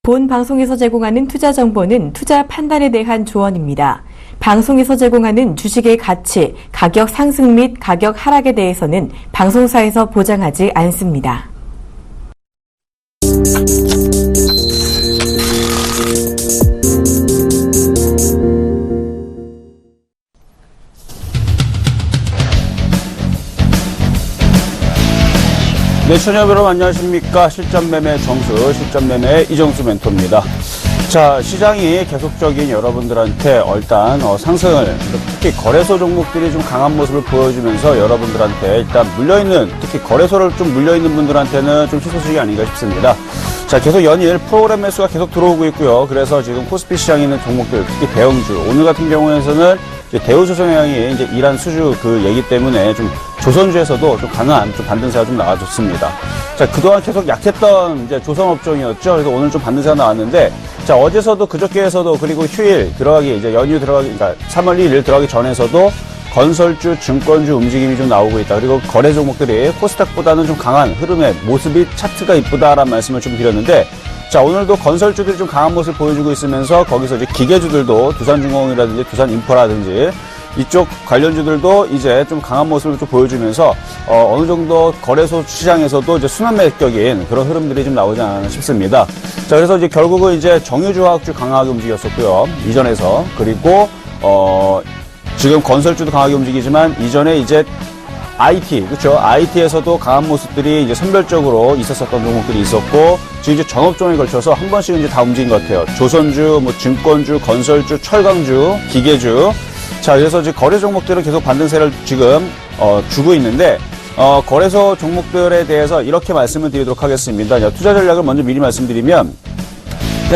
본 방송에서 제공하는 투자 정보는 투자 판단에 대한 조언입니다. 방송에서 제공하는 주식의 가치, 가격 상승 및 가격 하락에 대해서는 방송사에서 보장하지 않습니다. 네, 시청자 여러분 안녕하십니까. 실전매매 정수, 실전매매 이정수 멘토입니다. 자, 시장이 계속적인 여러분들한테 일단 상승을, 특히 거래소 종목들이 좀 강한 모습을 보여주면서 여러분들한테 일단 물려있는, 특히 거래소를 좀 물려있는 분들한테는 좀 희소식이 아닌가 싶습니다. 자, 계속 연일 프로그램 매수가 계속 들어오고 있고요. 그래서 지금 코스피 시장에 있는 종목들, 특히 대형주, 오늘 같은 경우에는 대우조선해양이 이제 이란 수주 그 얘기 때문에 좀 조선주에서도 좀 강한 좀 반등세가 좀 나와줬습니다. 자, 그동안 계속 약했던 이제 조선업종이었죠. 그래서 오늘 좀 반등세가 나왔는데, 자, 어제서도 그저께에서도 그리고 휴일 들어가기, 이제 연휴 들어가기, 그러니까 3월 1일 들어가기 전에서도 건설주, 증권주 움직임이 좀 나오고 있다. 그리고 거래 종목들이 코스닥보다는 좀 강한 흐름의 모습이 차트가 이쁘다라는 말씀을 좀 드렸는데, 자, 오늘도 건설주들이 좀 강한 모습을 보여주고 있으면서 거기서 이제 기계주들도 두산중공업이라든지 두산인프라든지 이쪽 관련주들도 이제 좀 강한 모습을 좀 보여주면서 어느 정도 거래소 시장에서도 이제 순환 매격적인 그런 흐름들이 좀 나오지 않나 싶습니다. 자, 그래서 이제 결국은 이제 정유주 화학주 강하게 움직였었고요. 이전에서. 그리고 지금 건설주도 강하게 움직이지만 이전에 이제 IT, 그렇죠? IT에서도 강한 모습들이 이제 선별적으로 있었던 종목들이 있었고, 지금 이제 전업종에 걸쳐서 한 번씩 이제 다 움직인 것 같아요. 조선주, 뭐 증권주, 건설주, 철강주, 기계주. 자, 그래서 이제 거래 종목들은 계속 반등세를 지금 주고 있는데, 거래소 종목들에 대해서 이렇게 말씀을 드리도록 하겠습니다. 투자 전략을 먼저 미리 말씀드리면,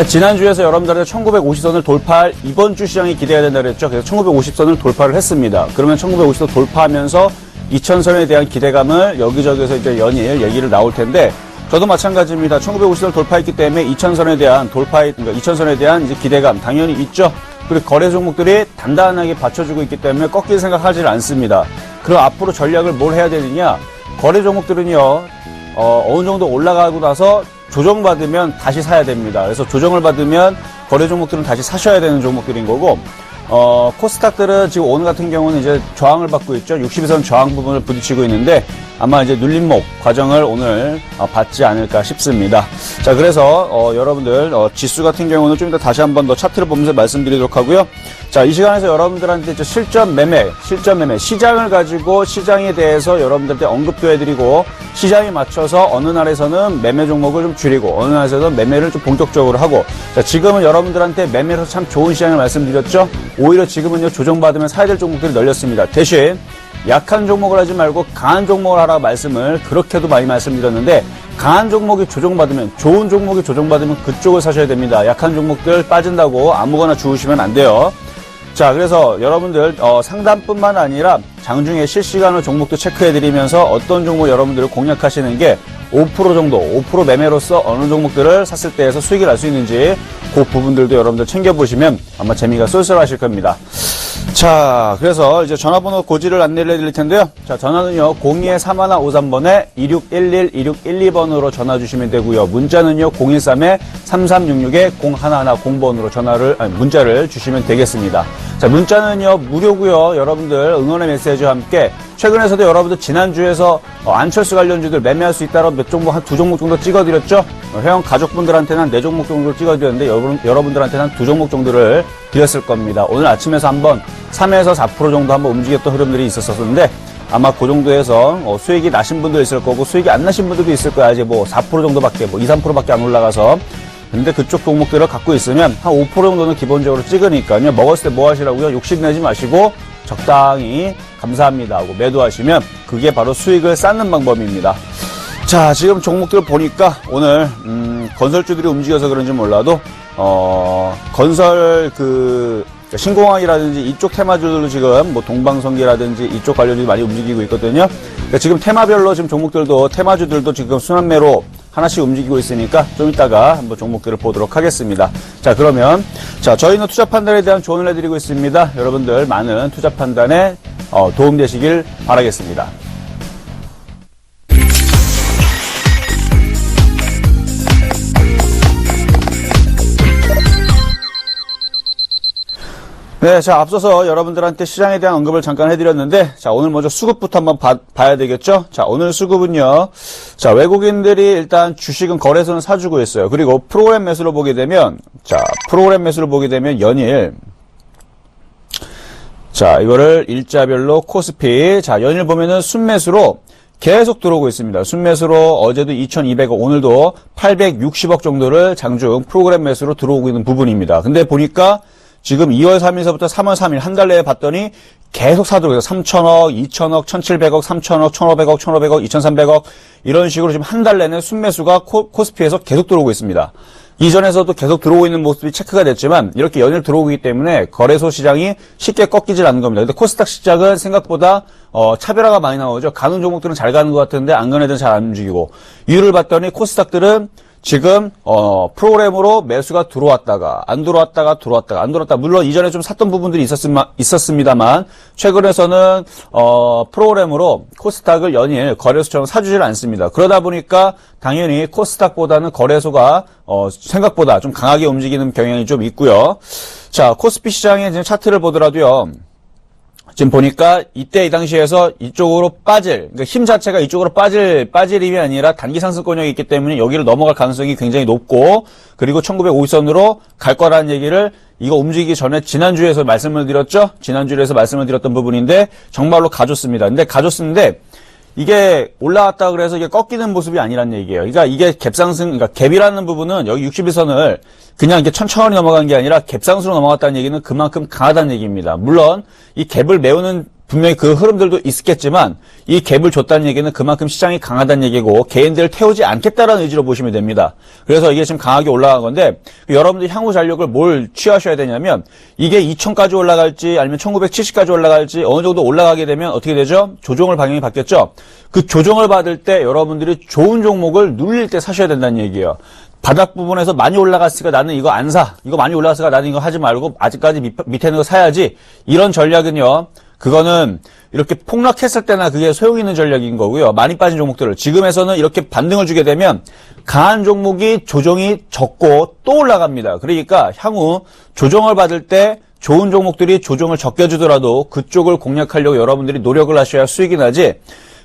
지난주에서 여러분들한테 1950선을 돌파할 이번 주 시장이 기대해야 된다 그랬죠. 그래서 1950선을 돌파를 했습니다. 그러면 1950선 돌파하면서 2000선에 대한 기대감을 여기저기서 이제 연일 얘기를 나올 텐데, 저도 마찬가지입니다. 1950선을 돌파했기 때문에 2000선에 대한 그러니까 2000선에 대한 이제 기대감 당연히 있죠. 그리고 거래 종목들이 단단하게 받쳐주고 있기 때문에 꺾일 생각하지 않습니다. 그럼 앞으로 전략을 뭘 해야 되느냐? 거래 종목들은요, 어느 정도 올라가고 나서 조정받으면 다시 사야 됩니다. 그래서 조정을 받으면 거래 종목들은 다시 사셔야 되는 종목들인 거고, 코스닥들은 지금 오늘 같은 경우는 이제 저항을 받고 있죠. 62선 저항 부분을 부딪히고 있는데 아마 이제 눌림목 과정을 오늘 받지 않을까 싶습니다. 자, 그래서 여러분들 지수 같은 경우는 좀 이따 다시 한번 더 차트를 보면서 말씀드리도록 하고요. 자, 이 시간에서 여러분들한테 이제 실전 매매, 시장을 가지고 시장에 대해서 여러분들한테 언급도 해드리고, 시장에 맞춰서 어느 날에서는 매매 종목을 좀 줄이고, 어느 날에서는 매매를 좀 본격적으로 하고, 자, 지금은 여러분들한테 매매로 참 좋은 시장을 말씀드렸죠. 오히려 지금은요, 조정받으면 사야 될 종목들이 널렸습니다. 대신 약한 종목을 하지 말고 강한 종목을 하라고 말씀을 그렇게도 많이 말씀드렸는데, 강한 종목이 조정받으면, 좋은 종목이 조정받으면 그쪽을 사셔야 됩니다. 약한 종목들 빠진다고 아무거나 주우시면 안 돼요. 자, 그래서 여러분들 상담뿐만 아니라 장중에 실시간으로 종목도 체크해드리면서 어떤 종목 여러분들을 공략하시는 게 5% 정도, 5% 매매로서 어느 종목들을 샀을 때에서 수익을 날 수 있는지 그 부분들도 여러분들 챙겨보시면 아마 재미가 쏠쏠하실 겁니다. 자, 그래서 이제 전화번호 고지를 안내를 해드릴 텐데요. 자, 전화는요, 02-3153번에 2611-2612번으로 전화 주시면 되고요. 문자는요, 013-3366-0110번으로 문자를 주시면 되겠습니다. 자, 문자는요, 무료고요. 여러분들 응원의 메시지와 함께 최근에서도 여러분들 지난주에서 안철수 관련주들 매매할 수 있다고 몇 종목, 한 2종목 정도 찍어드렸죠? 회원 가족분들한테는 한 4종목 정도 찍어드렸는데 여러분들한테는 한 2종목 정도를 드렸을 겁니다. 오늘 아침에서 한번 3에서 4% 정도 한번 움직였던 흐름들이 있었었는데 아마 그 정도에서 수익이 나신 분도 있을 거고 수익이 안 나신 분들도 있을 거야. 아직 뭐 4% 정도밖에, 2, 3%밖에 안 올라가서. 근데 그쪽 종목들을 갖고 있으면 한 5% 정도는 기본적으로 찍으니까요. 먹었을 때 뭐 하시라고요? 욕심내지 마시고 적당히 감사합니다 하고 매도하시면 그게 바로 수익을 쌓는 방법입니다. 자, 지금 종목들 보니까 오늘 건설주들이 움직여서 그런지 몰라도 건설 신공항이라든지 이쪽 테마주들도 지금 뭐 동방성기라든지 이쪽 관련주들이 많이 움직이고 있거든요. 그러니까 지금 테마별로 지금 종목들도 테마주들도 지금 순환매로 하나씩 움직이고 있으니까 좀 이따가 한번 종목들을 보도록 하겠습니다. 자, 그러면 저희는 투자 판단에 대한 조언을 해드리고 있습니다. 여러분들 많은 투자 판단에 도움되시길 바라겠습니다. 네, 자, 앞서서 여러분들한테 시장에 대한 언급을 잠깐 해드렸는데, 자, 오늘 먼저 수급부터 한번 봐야 되겠죠? 자, 오늘 수급은요, 자, 외국인들이 일단 주식은 거래소는 사주고 있어요. 그리고 프로그램 매수를 보게 되면, 자, 프로그램 매수를 보게 되면 연일, 자, 이거를 일자별로 코스피, 자, 연일 보면은 순매수로 계속 들어오고 있습니다. 순매수로 어제도 2,200억, 오늘도 860억 정도를 장중 프로그램 매수로 들어오고 있는 부분입니다. 근데 보니까 지금 2월 3일서부터 3월 3일 한 달 내에 봤더니 계속 사들어오고 3,000억, 2,000억, 1,700억, 3,000억, 1,500억, 1,500억, 2,300억 이런 식으로 지금 한 달 내내 순매수가 코스피에서 계속 들어오고 있습니다. 이전에서도 계속 들어오고 있는 모습이 체크가 됐지만 이렇게 연일 들어오기 때문에 거래소 시장이 쉽게 꺾이질 않는 겁니다. 근데 코스닥 시장은 생각보다 차별화가 많이 나오죠. 가는 종목들은 잘 가는 것 같은데 안 가는 애들은 잘 안 움직이고, 이유를 봤더니 코스닥들은 지금 프로그램으로 매수가 들어왔다가 안 들어왔다가 들어왔다가 안 들어왔다. 물론 이전에 좀 샀던 부분들이 있었습니다만 최근에서는 프로그램으로 코스닥을 연일 거래소처럼 사주질 않습니다. 그러다 보니까 당연히 코스닥보다는 거래소가 생각보다 좀 강하게 움직이는 경향이 좀 있고요. 자, 코스피 시장의 지금 차트를 보더라도요. 지금 보니까 이때 이 당시에서 이쪽으로 그러니까 힘 자체가 이쪽으로 빠질 힘이 아니라 단기 상승권역이 있기 때문에 여기를 넘어갈 가능성이 굉장히 높고, 그리고 1950선으로 갈 거라는 얘기를 이거 움직이기 전에 지난주에서 말씀을 드렸죠? 지난주에서 말씀을 드렸던 부분인데 정말로 가줬습니다. 근데 가줬는데 이게 올라왔다 그래서 이게 꺾이는 모습이 아니란 얘기예요. 그러니까 이게 갭상승, 그러니까 갭이라는 부분은 여기 61선을 그냥 이렇게 천천히 넘어간 게 아니라 갭상승으로 넘어갔다는 얘기는 그만큼 강하다는 얘기입니다. 물론 이 갭을 메우는 분명히 그 흐름들도 있겠지만 이 갭을 줬다는 얘기는 그만큼 시장이 강하다는 얘기고 개인들을 태우지 않겠다라는 의지로 보시면 됩니다. 그래서 이게 지금 강하게 올라간 건데, 여러분들 향후 전략을 뭘 취하셔야 되냐면 이게 2000까지 올라갈지 아니면 1970까지 올라갈지 어느 정도 올라가게 되면 어떻게 되죠? 조정을 방향이 바뀌었죠? 그 조정을 받을 때 여러분들이 좋은 종목을 눌릴 때 사셔야 된다는 얘기예요. 바닥 부분에서 많이 올라갔으니까 나는 이거 안 사. 이거 많이 올라갔으니까 나는 이거 하지 말고 아직까지 밑에 있는 거 사야지. 이런 전략은요. 그거는 이렇게 폭락했을 때나 그게 소용 있는 전략인 거고요. 많이 빠진 종목들을 지금에서는 이렇게 반등을 주게 되면 강한 종목이 조정이 적고 또 올라갑니다. 그러니까 향후 조정을 받을 때 좋은 종목들이 조정을 적게 주더라도 그쪽을 공략하려고 여러분들이 노력을 하셔야 수익이 나지.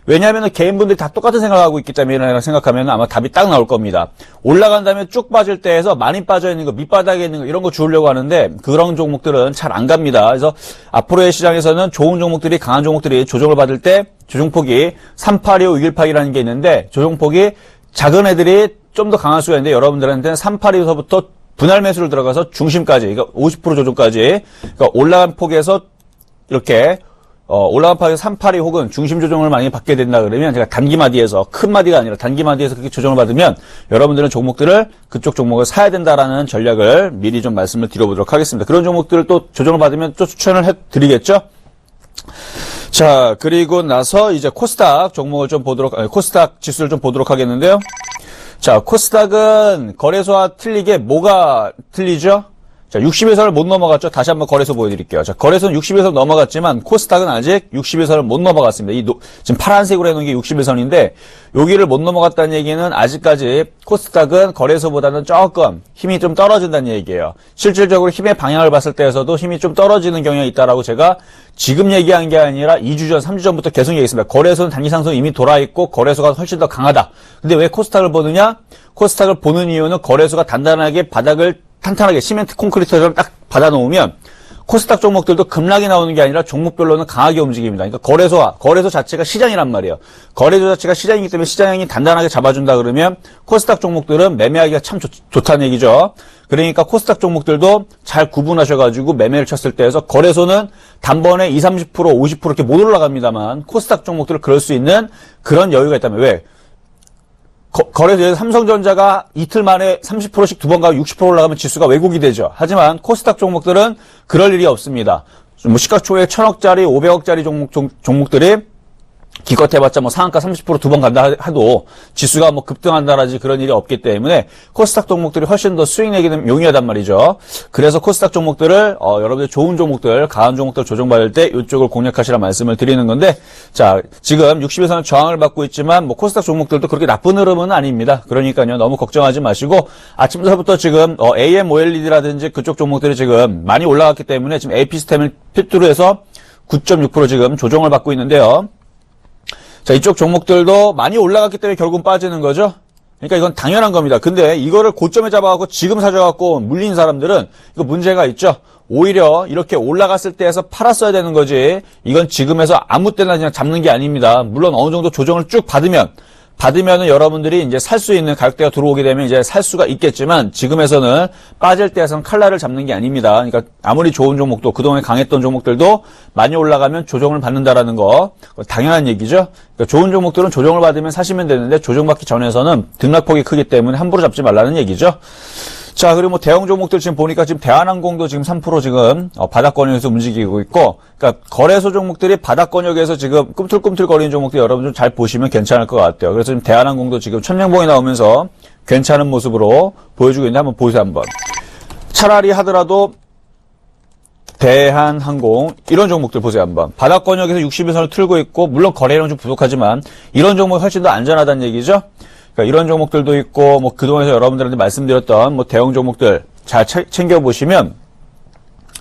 왜냐하면 개인분들이 다 똑같은 생각하고 있기 때문에 생각하면 아마 답이 딱 나올 겁니다. 올라간 다음에 쭉 빠질 때에서 많이 빠져 있는 거, 밑바닥에 있는 거 이런 거 주우려고 하는데 그런 종목들은 잘 안 갑니다. 그래서 앞으로의 시장에서는 좋은 종목들이, 강한 종목들이 조정을 받을 때 조정폭이 3825, 6182라는 게 있는데 조정폭이 작은 애들이 좀 더 강할 수가 있는데 여러분들한테는 3825서부터 분할 매수를 들어가서 중심까지, 그러니까 50% 조정까지, 그러니까 올라간 폭에서 이렇게 올라간 파에서 382 혹은 중심 조정을 많이 받게 된다 그러면 제가 단기마디에서, 큰 마디가 아니라 단기마디에서 그렇게 조정을 받으면 여러분들은 종목들을, 그쪽 종목을 사야 된다라는 전략을 미리 좀 말씀을 드려보도록 하겠습니다. 그런 종목들을 또 조정을 받으면 또 추천을 해드리겠죠? 자, 그리고 나서 이제 코스닥 종목을 좀 코스닥 지수를 좀 보도록 하겠는데요. 자, 코스닥은 거래소와 틀리게 뭐가 틀리죠? 자, 60일선을 못 넘어갔죠? 다시 한번 거래소 보여드릴게요. 자, 거래소는 60일선 넘어갔지만 코스닥은 아직 60일선을 못 넘어갔습니다. 지금 파란색으로 해놓은 게 60일선인데 여기를 못 넘어갔다는 얘기는 아직까지 코스닥은 거래소보다는 조금 힘이 좀 떨어진다는 얘기예요. 실질적으로 힘의 방향을 봤을 때에서도 힘이 좀 떨어지는 경향이 있다라고 제가 지금 얘기한 게 아니라 2주 전, 3주 전부터 계속 얘기했습니다. 거래소는 단기 상승 이미 돌아있고 거래소가 훨씬 더 강하다. 근데 왜 코스닥을 보느냐? 코스닥을 보는 이유는 거래소가 단단하게 바닥을 탄탄하게 시멘트 콘크리트처럼 딱 받아놓으면 코스닥 종목들도 급락이 나오는 게 아니라 종목별로는 강하게 움직입니다. 그러니까 거래소 자체가 시장이란 말이에요. 거래소 자체가 시장이기 때문에 시장이 단단하게 잡아준다 그러면 코스닥 종목들은 매매하기가 참 좋다는 얘기죠. 그러니까 코스닥 종목들도 잘 구분하셔가지고 매매를 쳤을 때에서 거래소는 단번에 20, 30%, 50% 이렇게 못 올라갑니다만 코스닥 종목들은 그럴 수 있는 그런 여유가 있다면 왜? 거래소에서 삼성전자가 이틀 만에 30%씩 두 번 가고 60% 올라가면 지수가 왜곡이 되죠. 하지만 코스닥 종목들은 그럴 일이 없습니다. 뭐 시가총액 1000억짜리, 500억짜리 종목들이 기껏 해봤자 뭐 상한가 30% 두 번 간다 해도 지수가 뭐 급등한다라지 그런 일이 없기 때문에 코스닥 종목들이 훨씬 더 수익 내기는 용이하단 말이죠. 그래서 코스닥 종목들을 여러분들 좋은 종목들, 강한 종목들 조정받을 때 이쪽을 공략하시라 말씀을 드리는 건데, 자 지금 60에서는 저항을 받고 있지만 뭐 코스닥 종목들도 그렇게 나쁜 흐름은 아닙니다. 그러니까요 너무 걱정하지 마시고 아침부터 지금 AMOLED라든지 그쪽 종목들이 지금 많이 올라갔기 때문에 지금 AP스템을 필두로 해서 9.6% 지금 조정을 받고 있는데요. 자, 이쪽 종목들도 많이 올라갔기 때문에 결국은 빠지는 거죠. 그러니까 이건 당연한 겁니다. 근데 이거를 고점에 잡아갖고 지금 사줘갖고 물린 사람들은 이거 문제가 있죠. 오히려 이렇게 올라갔을 때에서 팔았어야 되는 거지. 이건 지금에서 아무 때나 그냥 잡는 게 아닙니다. 물론 어느 정도 조정을 쭉 받으면은 여러분들이 이제 살 수 있는 가격대가 들어오게 되면 이제 살 수가 있겠지만 지금에서는 빠질 때에서는 칼날을 잡는 게 아닙니다. 그러니까 아무리 좋은 종목도 그동안에 강했던 종목들도 많이 올라가면 조정을 받는다라는 거 당연한 얘기죠. 그러니까 좋은 종목들은 조정을 받으면 사시면 되는데 조정받기 전에서는 등락폭이 크기 때문에 함부로 잡지 말라는 얘기죠. 자, 그리고 뭐 대형 종목들 지금 보니까 지금 대한항공도 지금 3% 지금 바닥권역에서 움직이고 있고, 그러니까 거래소 종목들이 바닥권역에서 지금 꿈틀꿈틀거리는 종목들 여러분 좀 잘 보시면 괜찮을 것 같아요. 그래서 지금 대한항공도 지금 천명봉이 나오면서 괜찮은 모습으로 보여주고 있는데 한번 보세요 한번. 차라리 하더라도 대한항공 이런 종목들 보세요 한번. 바닥권역에서 60일선을 틀고 있고 물론 거래량은 좀 부족하지만 이런 종목이 훨씬 더 안전하다는 얘기죠. 그러니까 이런 종목들도 있고 뭐 그동안에서 여러분들한테 말씀드렸던 뭐 대형 종목들 잘 챙겨보시면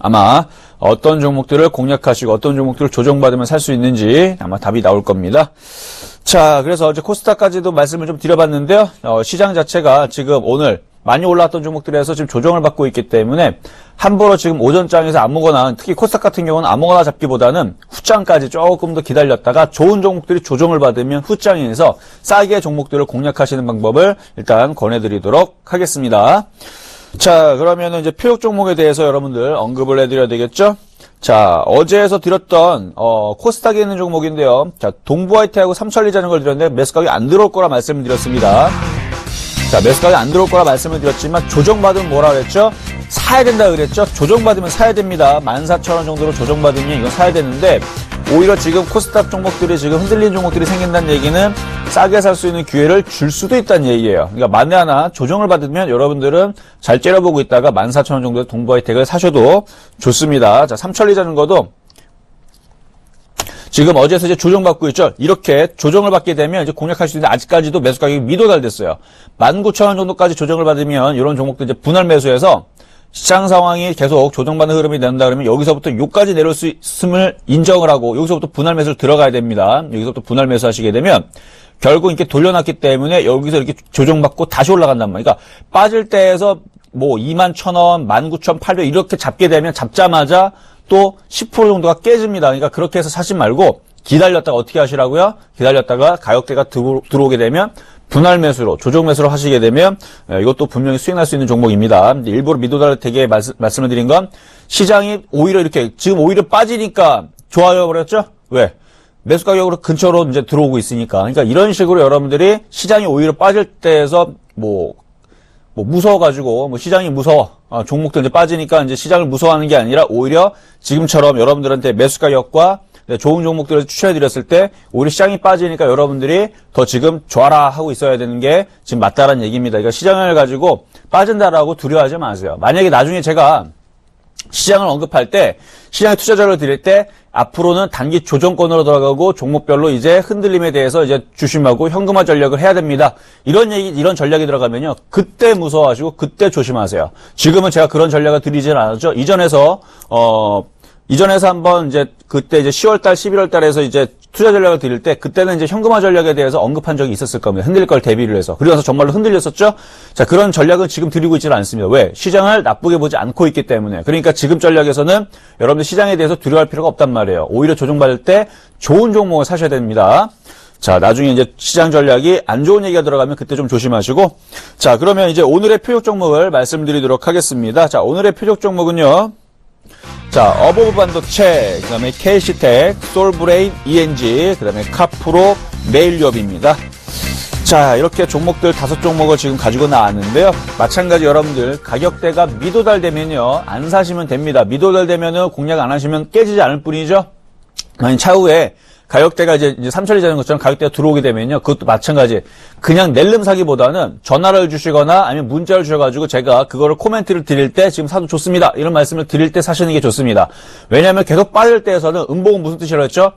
아마 어떤 종목들을 공략하시고 어떤 종목들을 조정받으면 살 수 있는지 아마 답이 나올 겁니다. 자, 그래서 어제 코스닥까지도 말씀을 좀 드려봤는데요. 시장 자체가 지금 오늘 많이 올라왔던 종목들에서 지금 조정을 받고 있기 때문에 함부로 지금 오전장에서 아무거나 특히 코스닥 같은 경우는 아무거나 잡기보다는 후장까지 조금 더 기다렸다가 좋은 종목들이 조정을 받으면 후장에서 싸게 종목들을 공략하시는 방법을 일단 권해드리도록 하겠습니다. 자, 그러면은 이제 표적 종목에 대해서 여러분들 언급을 해드려야 되겠죠? 자, 어제에서 드렸던 코스닥에 있는 종목인데요. 자, 동부화이트하고 삼천리자전거를 드렸는데 매수 가격이 안 들어올 거라 말씀을 드렸습니다. 자, 매수 가격이 안 들어올 거라 말씀을 드렸지만 조정받으면 뭐라 그랬죠? 사야 된다 그랬죠? 조정받으면 사야 됩니다. 14,000원 정도로 조정받으면 이건 사야 되는데 오히려 지금 코스닥 종목들이 지금 흔들리는 종목들이 생긴다는 얘기는 싸게 살 수 있는 기회를 줄 수도 있다는 얘기예요. 그러니까 만에 하나 조정을 받으면 여러분들은 잘 째려보고 있다가 14,000원 정도의 동부하이텍을 사셔도 좋습니다. 자, 삼천리자전거도 지금 어제에서 이제 조정받고 있죠. 이렇게 조정을 받게 되면 이제 공략할 수 있는데 아직까지도 매수 가격이 미도달됐어요. 19,000원 정도까지 조정을 받으면 이런 종목들 이제 분할 매수해서 시장 상황이 계속 조정받는 흐름이 된다 그러면 여기서부터 요까지 내려올 수 있음을 인정을 하고 여기서부터 분할 매수를 들어가야 됩니다. 여기서부터 분할 매수 하시게 되면 결국 이렇게 돌려놨기 때문에 여기서 이렇게 조정받고 다시 올라간단 말이에요. 그러니까 빠질 때에서 뭐 21,000원, 19,800 이렇게 잡게 되면 잡자마자 또 10% 정도가 깨집니다. 그러니까 그렇게 해서 사지 말고 기다렸다가 어떻게 하시라고요? 기다렸다가 가격대가 들어오게 되면 분할 매수로, 조정 매수로 하시게 되면 이것도 분명히 수익 날 수 있는 종목입니다. 일부러 미도달되게 말씀을 드린 건 시장이 오히려 이렇게 지금 오히려 빠지니까 좋아져 버렸죠? 왜? 매수 가격으로 근처로 이제 들어오고 있으니까. 그러니까 이런 식으로 여러분들이 시장이 오히려 빠질 때에서 뭐 무서워가지고, 시장이 무서워. 종목들 이제 빠지니까 이제 시장을 무서워하는 게 아니라 오히려 지금처럼 여러분들한테 매수 가격과 좋은 종목들을 추천해드렸을 때 오히려 시장이 빠지니까 여러분들이 더 지금 좋아라 하고 있어야 되는 게 지금 맞다라는 얘기입니다. 그러니까 시장을 가지고 빠진다라고 두려워하지 마세요. 만약에 나중에 제가 시장을 언급할 때, 시장에 투자자를 드릴 때 앞으로는 단기 조정권으로 들어가고 종목별로 이제 흔들림에 대해서 이제 주심하고 현금화 전략을 해야 됩니다. 이런 전략이 들어가면요. 그때 무서워하시고 그때 조심하세요. 지금은 제가 그런 전략을 드리진 않았죠. 이전에서 한번 이제 그때 이제 10월달, 11월달에서 이제 투자 전략을 드릴 때 그때는 이제 현금화 전략에 대해서 언급한 적이 있었을 겁니다. 흔들릴 걸 대비를 해서. 그러면서 정말로 흔들렸었죠? 자, 그런 전략은 지금 드리고 있지는 않습니다. 왜? 시장을 나쁘게 보지 않고 있기 때문에. 그러니까 지금 전략에서는 여러분들 시장에 대해서 두려워할 필요가 없단 말이에요. 오히려 조정받을 때 좋은 종목을 사셔야 됩니다. 자, 나중에 이제 시장 전략이 안 좋은 얘기가 들어가면 그때 좀 조심하시고. 자, 그러면 이제 오늘의 표적 종목을 말씀드리도록 하겠습니다. 자, 오늘의 표적 종목은요. 자, 어버브 반도체, 그 다음에 KC텍, 솔브레인, ENG, 그 다음에 카프로, 메일유업입니다. 자, 이렇게 종목들 5종목을 지금 가지고 나왔는데요. 마찬가지 여러분들 가격대가 미도달되면요. 안 사시면 됩니다. 미도달되면은 공략 안 하시면 깨지지 않을 뿐이죠. 아니, 차후에 가격대가 이제 삼천리 자전거처럼 가격대가 들어오게 되면요. 그것도 마찬가지. 그냥 낼름 사기보다는 전화를 주시거나 아니면 문자를 주셔가지고 제가 그거를 코멘트를 드릴 때 지금 사도 좋습니다. 이런 말씀을 드릴 때 사시는 게 좋습니다. 왜냐하면 계속 빠질 때에서는 음봉은 무슨 뜻이라고 했죠?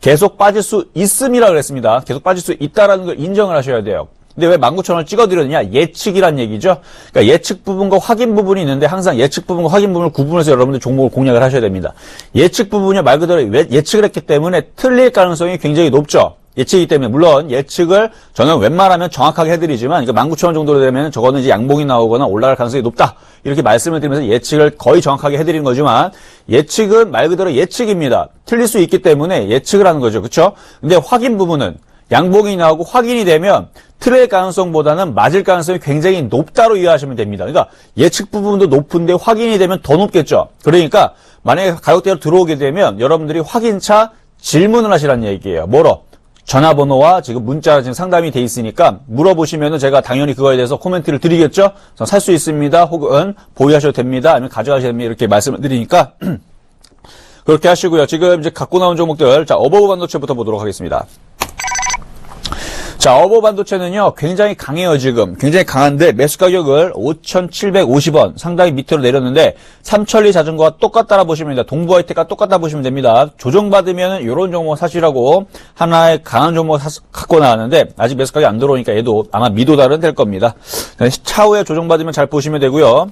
계속 빠질 수 있음이라 그랬습니다. 계속 빠질 수 있다라는 걸 인정을 하셔야 돼요. 근데 왜 19,000원을 찍어드렸느냐? 예측이란 얘기죠. 그러니까 예측 부분과 확인 부분이 있는데 항상 예측 부분과 확인 부분을 구분해서 여러분들 종목을 공략을 하셔야 됩니다. 예측 부분이 말 그대로 예측을 했기 때문에 틀릴 가능성이 굉장히 높죠. 예측이기 때문에 물론 예측을 저는 웬만하면 정확하게 해드리지만 그러니까 19,000원 정도로 되면 저거는 이제 양봉이 나오거나 올라갈 가능성이 높다. 이렇게 말씀을 드리면서 예측을 거의 정확하게 해드리는 거지만 예측은 말 그대로 예측입니다. 틀릴 수 있기 때문에 예측을 하는 거죠. 그렇죠? 근데 확인 부분은 양봉이 나오고 확인이 되면 틀릴 가능성보다는 맞을 가능성이 굉장히 높다로 이해하시면 됩니다. 그러니까 예측 부분도 높은데 확인이 되면 더 높겠죠. 그러니까 만약에 가격대로 들어오게 되면 여러분들이 확인차 질문을 하시라는 얘기예요. 뭐로? 전화번호와 지금 문자 지금 상담이 돼 있으니까 물어보시면은 제가 당연히 그거에 대해서 코멘트를 드리겠죠. 살 수 있습니다. 혹은 보유하셔도 됩니다. 아니면 가져가셔도 됩니다. 이렇게 말씀을 드리니까 그렇게 하시고요. 지금 이제 갖고 나온 종목들, 자, 어버브 반도체부터 보도록 하겠습니다. 자, 어버 반도체는요, 굉장히 강해요, 지금. 굉장히 강한데, 매수 가격을 5,750원, 상당히 밑으로 내렸는데, 삼천리 자전거와 똑같다라 보시면 됩니다. 동부 하이텍과 똑같다 보시면 됩니다. 조정받으면 요런 종목 사시라고 하나의 강한 종목 갖고 나왔는데, 아직 매수 가격이 안 들어오니까 얘도 아마 미도달은 될 겁니다. 차후에 조정받으면 잘 보시면 되고요.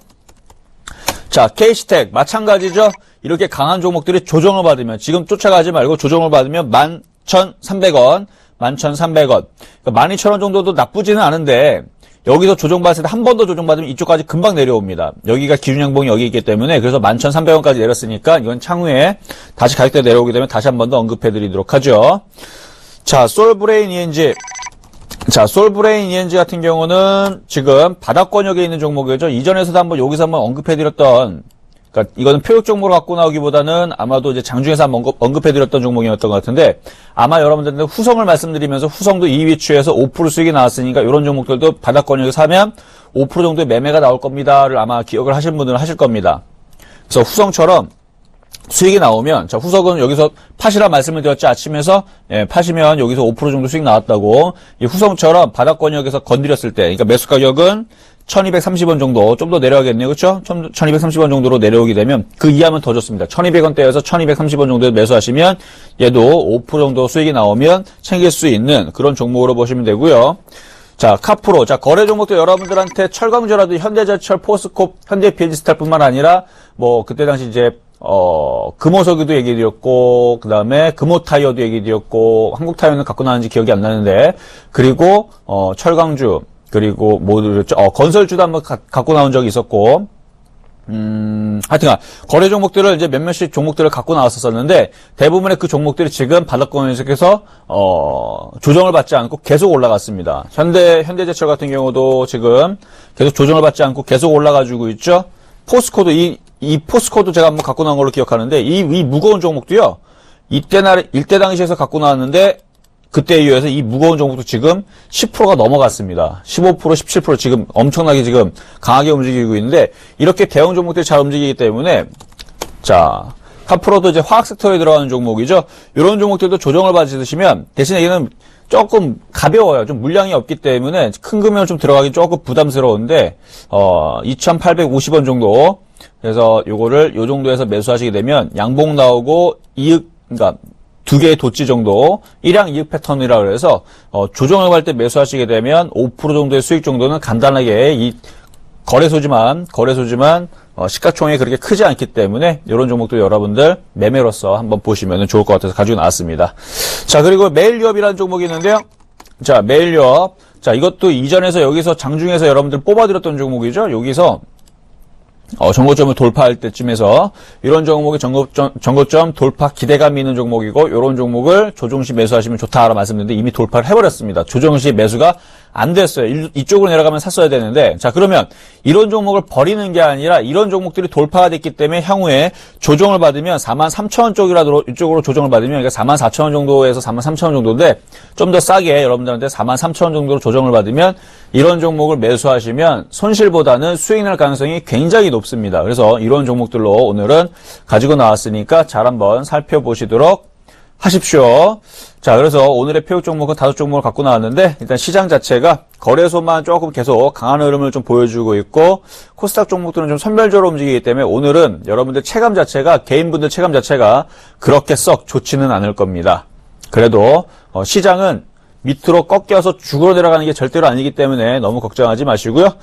자, KC텍, 마찬가지죠? 이렇게 강한 종목들이 조정을 받으면, 지금 쫓아가지 말고 조정을 받으면 11,300원, 11,300원. 그러니까 12,000원 정도도 나쁘지는 않은데 여기서 조정받을 때 한 번 더 조정받으면 이쪽까지 금방 내려옵니다. 여기가 기준양봉이 여기 있기 때문에 그래서 11,300원까지 내렸으니까 이건 향후에 다시 가격대 내려오게 되면 다시 한 번 더 언급해드리도록 하죠. 자, 솔브레인 ENG. 자, 솔브레인 ENG 같은 경우는 지금 바닥권역에 있는 종목이죠. 이전에서도 한번 여기서 한번 언급해드렸던 그러니까 이거는 표적 종목으로 갖고 나오기보다는 아마도 이제 장중에서 한번 언급해드렸던 종목이었던 것 같은데 아마 여러분들한테 후성을 말씀드리면서 후성도 이 위치에서 5% 수익이 나왔으니까 이런 종목들도 바닥권역에 사면 5% 정도의 매매가 나올 겁니다를 아마 기억을 하신 분들은 하실 겁니다. 그래서 후성처럼 수익이 나오면 자 후석은 여기서 파시라 말씀을 드렸죠. 아침에서 파시면 여기서 5% 정도 수익 나왔다고 이 후성처럼 바닥권역에서 건드렸을 때 그러니까 매수 가격은 1230원 정도 좀 더 내려가겠네요. 그렇죠? 1230원 정도로 내려오게 되면 그 이하면 더 좋습니다. 1200원대에서 1230원 정도에 매수하시면 얘도 5% 정도 수익이 나오면 챙길 수 있는 그런 종목으로 보시면 되고요. 자, 카프로. 자, 거래 종목도 여러분들한테 철강조라도 현대제철, 포스코, 현대비엔지스탈뿐만 아니라 뭐 그때 당시 이제 금호석유도 얘기드렸고, 그 다음에 금호타이어도 얘기드렸고, 한국타이어는 갖고 나왔는지 기억이 안 나는데, 그리고, 철강주, 그리고 뭐 그랬죠? 건설주도 한번 갖고 나온 적이 있었고, 하여튼간 거래 종목들을 이제 몇몇씩 종목들을 갖고 나왔었는데 대부분의 그 종목들이 지금 바닥권에서 조정을 받지 않고 계속 올라갔습니다. 현대제철 같은 경우도 지금 계속 조정을 받지 않고 계속 올라가지고 있죠. 포스코도 이 포스코도 제가 한번 갖고 나온 걸로 기억하는데 이 무거운 종목도요. 일대 당시에서 갖고 나왔는데 그때에 이어서 이 무거운 종목도 지금 10%가 넘어갔습니다. 15%, 17% 지금 엄청나게 지금 강하게 움직이고 있는데 이렇게 대형 종목들이 잘 움직이기 때문에 자, 카프로도 이제 화학 섹터에 들어가는 종목이죠. 이런 종목들도 조정을 받으시면 대신에 얘는 조금 가벼워요. 좀 물량이 없기 때문에 큰 금액을 좀 들어가기 조금 부담스러운데 2,850원 정도. 그래서 요거를 요 정도에서 매수하시게 되면 양봉 나오고 이익 그러니까 두 개의 도치 정도, 일양 이익 패턴이라고 해서, 조정을 할 때 매수하시게 되면 5% 정도의 수익 정도는 간단하게 이 거래소지만, 시가총액이 그렇게 크지 않기 때문에, 이런 종목도 여러분들 매매로서 한번 보시면 좋을 것 같아서 가지고 나왔습니다. 자, 그리고 매일유업이라는 종목이 있는데요. 자, 매일유업. 자, 이것도 이전에서 여기서 장중에서 여러분들 뽑아드렸던 종목이죠. 여기서, 정고점을 돌파할 때쯤에서 이런 종목이 정고점 돌파 기대감이 있는 종목이고 이런 종목을 조정시 매수하시면 좋다라고 말씀드렸는데 이미 돌파를 해버렸습니다. 조정시 매수가 안 됐어요. 이쪽으로 내려가면 샀어야 되는데 자 그러면 이런 종목을 버리는 게 아니라 이런 종목들이 돌파가 됐기 때문에 향후에 조정을 받으면 43,000원 쪽이라도 이쪽으로 조정을 받으면 그러니까 44,000원 정도에서 43,000원 정도인데 좀 더 싸게 여러분들한테 43,000원 정도로 조정을 받으면 이런 종목을 매수하시면 손실보다는 수익 날 가능성이 굉장히 높습니다. 그래서 이런 종목들로 오늘은 가지고 나왔으니까 잘 한번 살펴보시도록 하십시오. 자, 그래서 오늘의 표육 종목은 5종목을 갖고 나왔는데, 일단 시장 자체가 거래소만 조금 계속 강한 흐름을 좀 보여주고 있고, 코스닥 종목들은 좀 선별적으로 움직이기 때문에 오늘은 여러분들 체감 자체가, 개인분들 체감 자체가 그렇게 썩 좋지는 않을 겁니다. 그래도, 시장은 밑으로 꺾여서 죽으러 내려가는 게 절대로 아니기 때문에 너무 걱정하지 마시고요.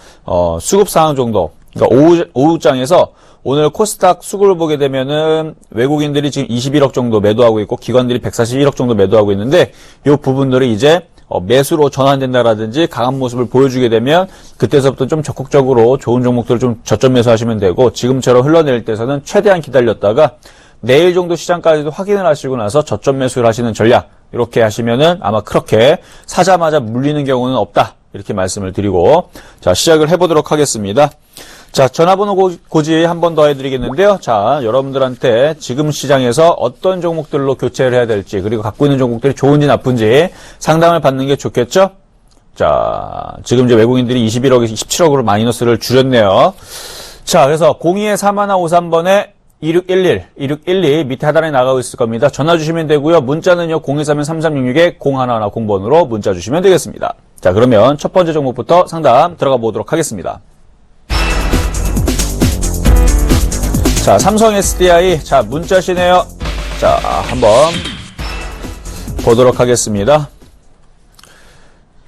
수급 상황 정도. 그러니까 오후장에서 오늘 코스닥 수급을 보게 되면은 외국인들이 지금 21억 정도 매도하고 있고 기관들이 141억 정도 매도하고 있는데 이 부분들이 이제 매수로 전환된다라든지 강한 모습을 보여주게 되면 그때서부터 좀 적극적으로 좋은 종목들을 좀 저점 매수하시면 되고 지금처럼 흘러내릴 때서는 최대한 기다렸다가 내일 정도 시장까지도 확인을 하시고 나서 저점 매수를 하시는 전략 이렇게 하시면은 아마 그렇게 사자마자 물리는 경우는 없다 이렇게 말씀을 드리고 자 시작을 해보도록 하겠습니다. 자, 전화번호 고지 한 번 더 해드리겠는데요. 자, 여러분들한테 지금 시장에서 어떤 종목들로 교체를 해야 될지, 그리고 갖고 있는 종목들이 좋은지 나쁜지 상담을 받는 게 좋겠죠? 자, 지금 이제 외국인들이 21억에서 27억으로 마이너스를 줄였네요. 자, 그래서 02-4153번에 2612 밑에 하단에 나가고 있을 겁니다. 전화 주시면 되고요. 문자는요, 023-3366-0110번으로 문자 주시면 되겠습니다. 자, 그러면 첫 번째 종목부터 상담 들어가 보도록 하겠습니다. 자, 삼성 SDI. 자, 문자시네요. 자, 한번 보도록 하겠습니다.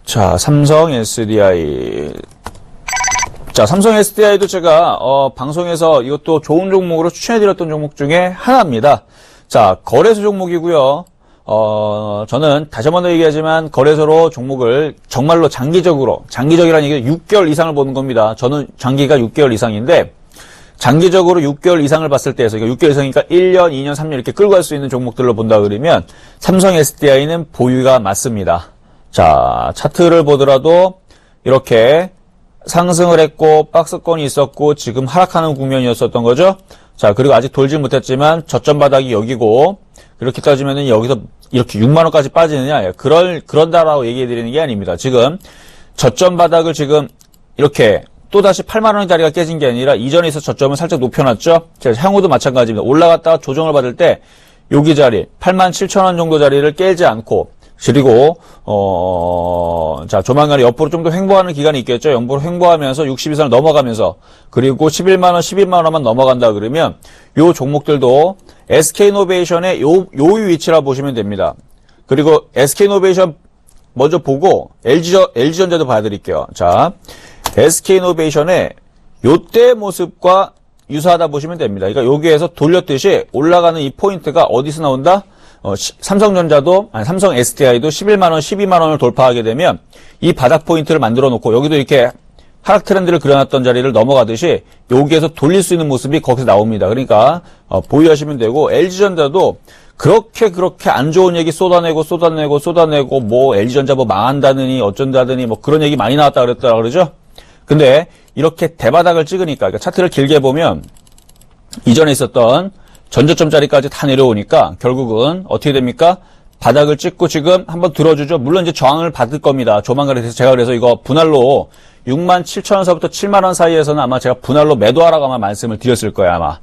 자, 삼성 SDI. 자, 삼성 SDI도 제가, 방송에서 이것도 좋은 종목으로 추천해드렸던 종목 중에 하나입니다. 자, 거래소 종목이고요. 저는 다시 한 번 더 얘기하지만 거래소로 종목을 정말로 장기적이라는 얘기가 6개월 이상을 보는 겁니다. 저는 장기가 6개월 이상인데, 장기적으로 6개월 이상을 봤을 때에서, 그러니까 6개월 이상이니까 1년, 2년, 3년 이렇게 끌고 갈 수 있는 종목들로 본다 그러면 삼성 SDI는 보유가 맞습니다. 자, 차트를 보더라도 이렇게 상승을 했고 박스권이 있었고 지금 하락하는 국면이었었던 거죠. 자, 그리고 아직 돌질 못했지만 저점 바닥이 여기고 이렇게 따지면은 여기서 이렇게 6만 원까지 빠지느냐? 그런다라고 얘기해 드리는 게 아닙니다. 지금 저점 바닥을 지금 이렇게 또다시 8만원짜리가 깨진 게 아니라 이전에 있어 저점을 살짝 높여놨죠? 제가 향후도 마찬가지입니다. 올라갔다가 조정을 받을 때 여기 자리 87,000원 정도 자리를 깨지 않고 그리고 자 조만간에 옆으로 좀 더 횡보하는 기간이 있겠죠. 옆으로 횡보하면서 62선을 넘어가면서 그리고 11만원, 12만원만 넘어간다 그러면 요 종목들도 SK이노베이션의 요 위치라 보시면 됩니다. 그리고 SK이노베이션 먼저 보고 LG전자도 봐드릴게요. 자 SK이노베이션의 요때 모습과 유사하다 보시면 됩니다. 그러니까 여기에서 돌렸듯이 올라가는 이 포인트가 어디서 나온다? 삼성전자도, 삼성 SDI도 11만원, 12만원을 돌파하게 되면 이 바닥 포인트를 만들어 놓고 여기도 이렇게 하락 트렌드를 그려놨던 자리를 넘어가듯이 여기에서 돌릴 수 있는 모습이 거기서 나옵니다. 그러니까 보유하시면 되고 LG전자도 그렇게 안 좋은 얘기 쏟아내고 뭐 LG전자 뭐 망한다느니 어쩐다느니 뭐 그런 얘기 많이 나왔다 그랬다 그러죠? 근데 이렇게 대바닥을 찍으니까 그러니까 차트를 길게 보면 이전에 있었던 전저점짜리까지 다 내려오니까 결국은 어떻게 됩니까? 바닥을 찍고 지금 한번 들어주죠. 물론 이제 저항을 받을 겁니다. 조만간에 제가 그래서 이거 분할로 67,000원서부터 7만원 사이에서는 아마 제가 분할로 매도하라고 아마 말씀을 드렸을 거예요.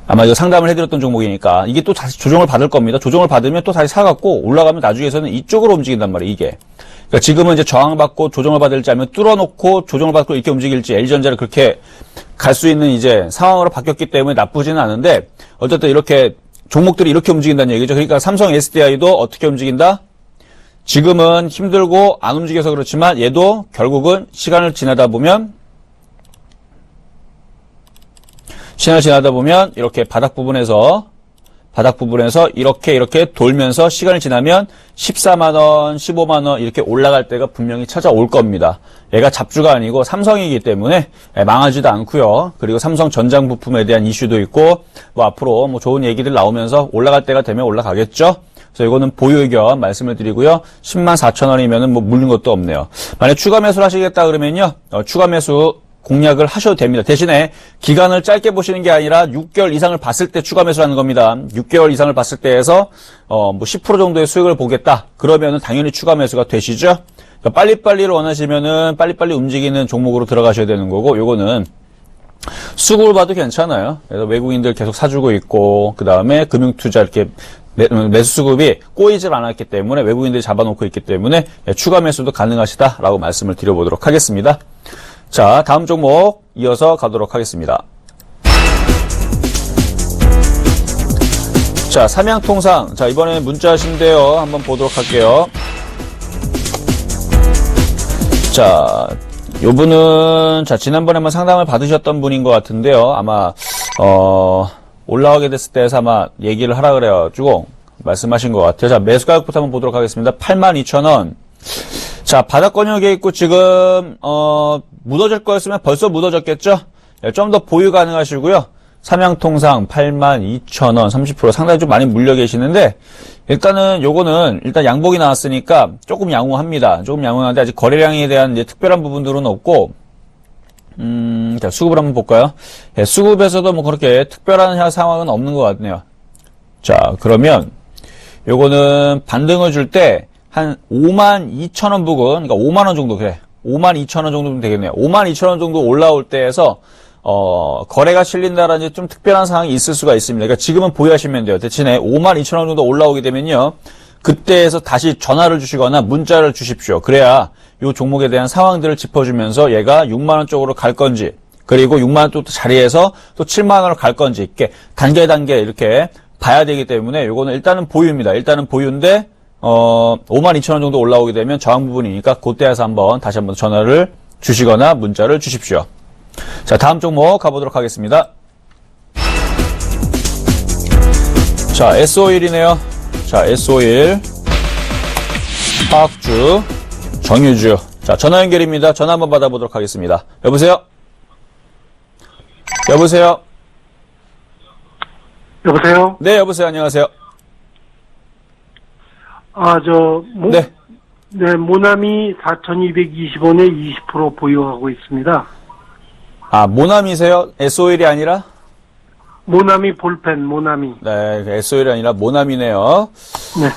아마 이거 상담을 해드렸던 종목이니까 이게 또 다시 조정을 받을 겁니다. 조정을 받으면 또 다시 사갖고 올라가면 나중에서는 이쪽으로 움직인단 말이에요. 이게. 그러니까 지금은 이제 저항받고 조정을 받을지 아니면 뚫어놓고 조정을 받고 이렇게 움직일지 LG전자를 그렇게 갈 수 있는 이제 상황으로 바뀌었기 때문에 나쁘지는 않은데 어쨌든 이렇게 종목들이 이렇게 움직인다는 얘기죠. 그러니까 삼성 SDI도 어떻게 움직인다? 지금은 힘들고 안 움직여서 그렇지만 얘도 결국은 시간을 지나다 보면 이렇게 바닥 부분에서 이렇게 돌면서 시간이 지나면 14만원, 15만원 이렇게 올라갈 때가 분명히 찾아올 겁니다. 얘가 잡주가 아니고 삼성이기 때문에 망하지도 않고요. 그리고 삼성 전장 부품에 대한 이슈도 있고 뭐 앞으로 뭐 좋은 얘기들 나오면서 올라갈 때가 되면 올라가겠죠. 그래서 이거는 보유 의견 말씀을 드리고요. 104,000원이면은 뭐 물린 것도 없네요. 만약 추가 매수를 하시겠다 그러면요. 추가 매수 공략을 하셔도 됩니다. 대신에 기간을 짧게 보시는 게 아니라 6개월 이상을 봤을 때 추가 매수를 하는 겁니다. 6개월 이상을 봤을 때에서 뭐 10% 정도의 수익을 보겠다. 그러면은 당연히 추가 매수가 되시죠. 그러니까 빨리빨리를 원하시면은 빨리빨리 움직이는 종목으로 들어가셔야 되는 거고 요거는 수급을 봐도 괜찮아요. 그래서 외국인들 계속 사주고 있고, 그 다음에 금융투자 이렇게 매수 수급이 꼬이질 않았기 때문에 외국인들이 잡아놓고 있기 때문에 추가 매수도 가능하시다라고 말씀을 드려보도록 하겠습니다. 자, 다음 종목 이어서 가도록 하겠습니다. 자, 삼양통상. 자, 이번에 문자신데요. 한번 보도록 할게요. 자, 요분은, 자, 지난번에 상담을 받으셨던 분인 것 같은데요. 아마, 올라가게 됐을 때에서 아마 얘기를 하라 그래가지고 말씀하신 것 같아요. 자, 매수 가격부터 한번 보도록 하겠습니다. 82,000원. 자, 바닥권역에 있고 지금, 무너질 거였으면 벌써 무너졌겠죠? 좀 더 보유 가능하시고요. 삼양통상 82,000원, 30% 상당히 좀 많이 물려 계시는데, 일단은 요거는 일단 양봉이 나왔으니까 조금 양호합니다. 조금 양호한데 아직 거래량에 대한 이제 특별한 부분들은 없고, 자, 수급을 한번 볼까요? 예, 수급에서도 뭐 그렇게 특별한 상황은 없는 것 같네요. 자, 그러면 요거는 반등을 줄 때 한 52,000원 부근, 그러니까 5만원 정도, 그래. 52,000원 정도면 되겠네요. 52,000원 정도 올라올 때에서 거래가 실린다라는 좀 특별한 상황이 있을 수가 있습니다. 그러니까 지금은 보유하시면 돼요. 대신에 52,000원 정도 올라오게 되면요. 그때에서 다시 전화를 주시거나 문자를 주십시오. 그래야 이 종목에 대한 상황들을 짚어주면서 얘가 6만원 쪽으로 갈 건지, 그리고 6만원 또 자리에서 또 7만원으로 갈 건지, 이렇게 단계 이렇게 봐야 되기 때문에 요거는 일단은 보유입니다. 일단은 보유인데, 52,000원 정도 올라오게 되면 저항 부분이니까 그때에서 다시 한번 전화를 주시거나 문자를 주십시오. 자, 다음 종목 가보도록 하겠습니다. 자, S51이네요. 자, S51. 화학주, 정유주. 자, 전화 연결입니다. 전화 한번 받아보도록 하겠습니다. 여보세요? 여보세요? 여보세요? 네, 여보세요. 안녕하세요. 네. 네, 모나미 4,220원에 20% 보유하고 있습니다. 아, 모나미세요? S51이 아니라? 모나미 볼펜, 모나미. 네, S51이 아니라 모나미네요. 네.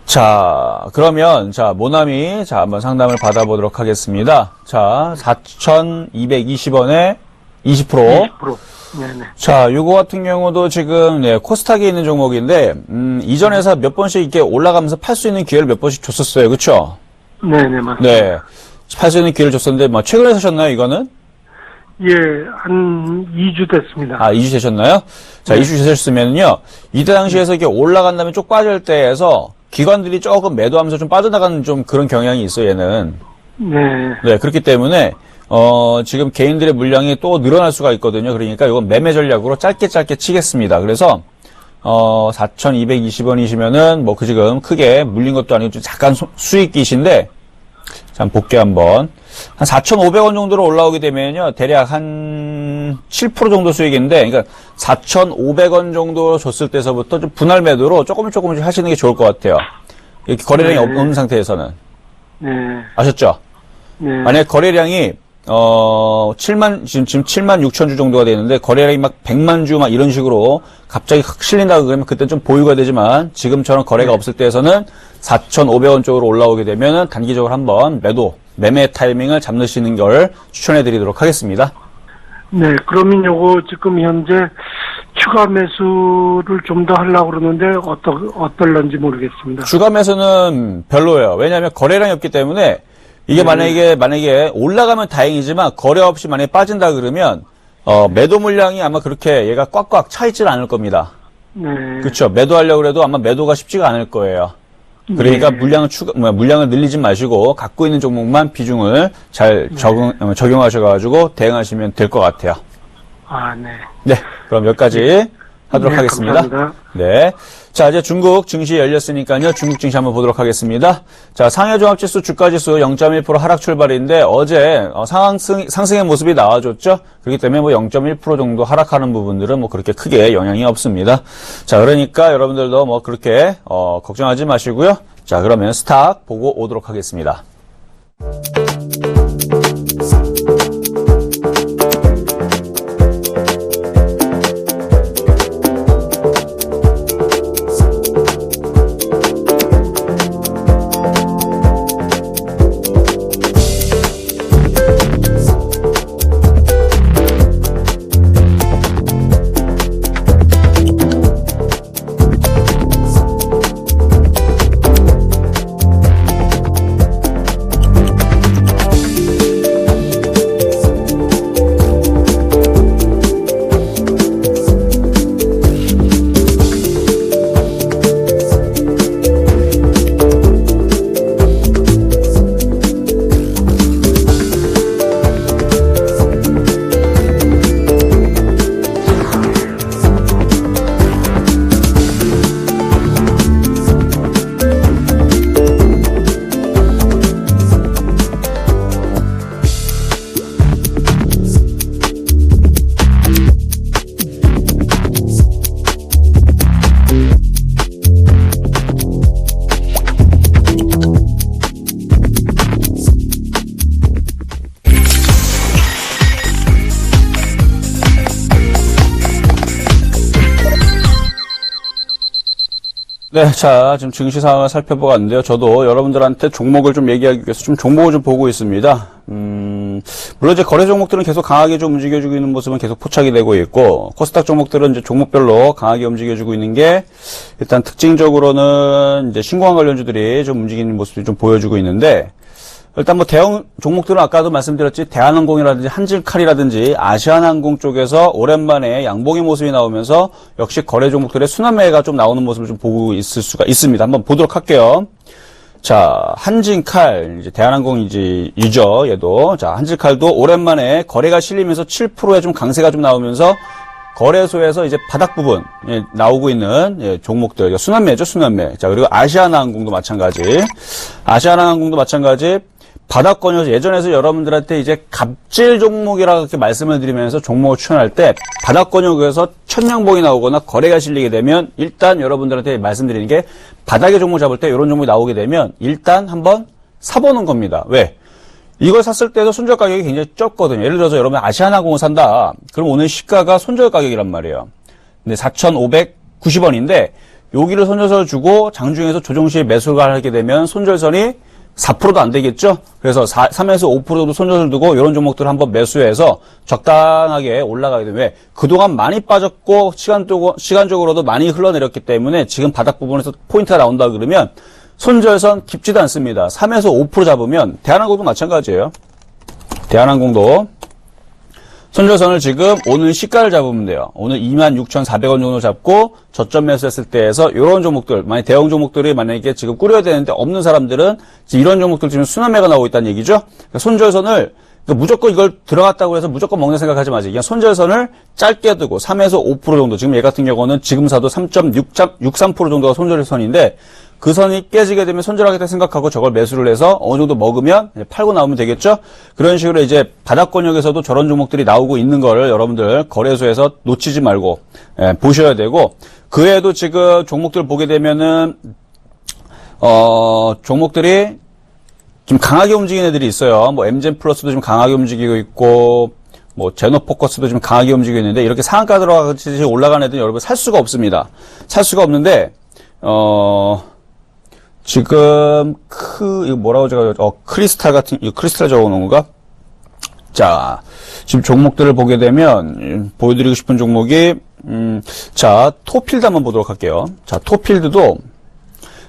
자, 그러면, 자, 모나미, 자, 한번 상담을 받아보도록 하겠습니다. 자, 4,220원에 20%. 20%. 네네. 자, 요거 같은 경우도 지금, 네, 코스닥에 있는 종목인데, 이전에서 몇 번씩 이렇게 올라가면서 팔 수 있는 기회를 몇 번씩 줬었어요. 그쵸? 네네, 맞습니다. 네. 팔 수 있는 기회를 줬었는데, 뭐, 최근에 사셨나요, 이거는? 예, 한 2주 됐습니다. 아, 2주 되셨나요? 자, 네. 2주 되셨으면요, 이때 당시에서 이렇게 올라간 다음에 쭉 빠질 때에서, 기관들이 조금 매도하면서 좀 빠져나가는 좀 그런 경향이 있어요, 얘는. 네. 네, 그렇기 때문에, 지금 개인들의 물량이 또 늘어날 수가 있거든요. 그러니까 이건 매매 전략으로 짧게 치겠습니다. 그래서, 4,220원이시면은, 뭐, 지금 크게 물린 것도 아니고 좀 잠깐 수익기신데, 자, 볼게요, 한번. 한 4,500원 정도로 올라오게 되면요, 대략 한 7% 정도 수익인데, 그러니까 4,500원 정도 줬을 때서부터 좀 분할 매도로 조금씩 하시는 게 좋을 것 같아요. 이렇게 거래량이 네. 없는 상태에서는. 네. 아셨죠? 네. 만약에 거래량이, 지금 7만 6천 주 정도가 되는데, 거래량이 막 100만 주 막 이런 식으로 갑자기 확 실린다 그러면 그때 좀 보유가 되지만, 지금처럼 거래가 없을 때에서는 4,500원 쪽으로 올라오게 되면은 단기적으로 한번 매매 타이밍을 잡으시는 걸 추천해 드리도록 하겠습니다. 네, 그러면 요거 지금 현재 추가 매수를 좀 더 하려고 그러는데 어떨런지 모르겠습니다. 추가 매수는 별로예요. 왜냐하면 거래량이 없기 때문에 이게 만약에 올라가면 다행이지만 거래 없이 만약에 빠진다 그러면 매도 물량이 아마 그렇게 얘가 꽉꽉 차 있질 않을 겁니다. 네. 그렇죠. 매도하려고 해도 아마 매도가 쉽지가 않을 거예요. 그러니까 네. 물량을 늘리지 마시고 갖고 있는 종목만 비중을 잘 적용하셔가지고 대응하시면 될 것 같아요. 아, 네. 네, 그럼 여기까지 하도록 네, 하겠습니다. 감사합니다. 네. 자, 이제 중국 증시 열렸으니까요. 중국 증시 한번 보도록 하겠습니다. 자, 상해종합지수 주가지수 0.1% 하락 출발인데 어제 상승의 모습이 나와줬죠. 그렇기 때문에 뭐 0.1% 정도 하락하는 부분들은 뭐 그렇게 크게 영향이 없습니다. 자, 그러니까 여러분들도 뭐 그렇게 걱정하지 마시고요. 자, 그러면 스탁 보고 오도록 하겠습니다. 네, 자, 지금 증시 상황을 살펴보고 왔는데요. 저도 여러분들한테 종목을 좀 얘기하기 위해서 좀 종목을 좀 보고 있습니다. 물론 이제 거래 종목들은 계속 강하게 좀 움직여주고 있는 모습은 계속 포착이 되고 있고, 코스닥 종목들은 이제 종목별로 강하게 움직여주고 있는 게, 일단 특징적으로는 이제 신고한 관련주들이 좀 움직이는 모습이 좀 보여주고 있는데, 일단 뭐 대형 종목들은 아까도 말씀드렸지, 대한항공이라든지 한질칼이라든지 아시아나항공 쪽에서 오랜만에 양봉의 모습이 나오면서 역시 거래 종목들의 순환매가 좀 나오는 모습을 좀 보고 있을 수가 있습니다. 한번 보도록 할게요. 자, 한진칼, 이제 대한항공이지, 이죠, 얘도. 자, 한진칼도 오랜만에 거래가 실리면서 7%의 좀 강세가 좀 나오면서 거래소에서 이제 바닥 부분, 예, 나오고 있는, 예, 종목들. 순환매죠, 순환매. 자, 그리고 아시아나항공도 마찬가지. 아시아나항공도 마찬가지. 바닥권이어서 예전에서 여러분들한테 이제 갑질 종목이라고 이렇게 말씀을 드리면서 종목을 추천할 때 바닥권역에서 천냥봉이 나오거나 거래가 실리게 되면 일단 여러분들한테 말씀드리는 게 바닥의 종목 잡을 때 이런 종목이 나오게 되면 일단 한번 사보는 겁니다. 왜? 이걸 샀을 때도 손절 가격이 굉장히 적거든요. 예를 들어서 여러분 아시아나항공을 산다. 그럼 오늘 시가가 손절 가격이란 말이에요. 근데 4,590원인데 여기를 손절선을 주고 장중에서 조정시에 매수를 하게 되면 손절선이 4%도 안 되겠죠? 그래서 3에서 5% 정도 손절을 두고 이런 종목들을 한번 매수해서 적당하게 올라가게 되면 왜? 그동안 많이 빠졌고 시간적으로도 많이 흘러내렸기 때문에 지금 바닥 부분에서 포인트가 나온다 그러면 손절선 깊지도 않습니다. 3에서 5% 잡으면 대한항공도 마찬가지예요. 대한항공도 손절선을 지금 오늘 시가를 잡으면 돼요. 오늘 26,400원 정도 잡고 저점 매수했을 때에서 이런 종목들, 만약 대형 종목들이 만약에 지금 꾸려야 되는데 없는 사람들은 이런 종목들 지금 순환매가 나오고 있다는 얘기죠. 그러니까 손절선을 무조건 이걸 들어갔다고 해서 무조건 먹는 생각하지 마세요. 그냥 손절선을 짧게 두고 3에서 5% 정도, 지금 얘 같은 경우는 지금 사도 3.63% 정도가 손절선인데 그 선이 깨지게 되면 손절하겠다 생각하고 저걸 매수를 해서 어느 정도 먹으면 팔고 나오면 되겠죠? 그런 식으로 이제 바닥권역에서도 저런 종목들이 나오고 있는 거를 여러분들 거래소에서 놓치지 말고 보셔야 되고, 그 외에도 지금 종목들 보게 되면은 종목들이 좀 강하게 움직이는 애들이 있어요. 뭐 엠젠 플러스도 좀 강하게 움직이고 있고, 뭐 제노포커스도 좀 강하게 움직이고 있는데 이렇게 상한가 들어가듯이 올라가는 애들은 여러분 살 수가 없습니다. 살 수가 없는데 지금 이거 뭐라고 제가 크리스탈 같은 이거 크리스탈 적어놓은 건가? 자, 지금 종목들을 보게 되면 보여드리고 싶은 종목이 자, 토필드 한번 보도록 할게요. 자, 토필드도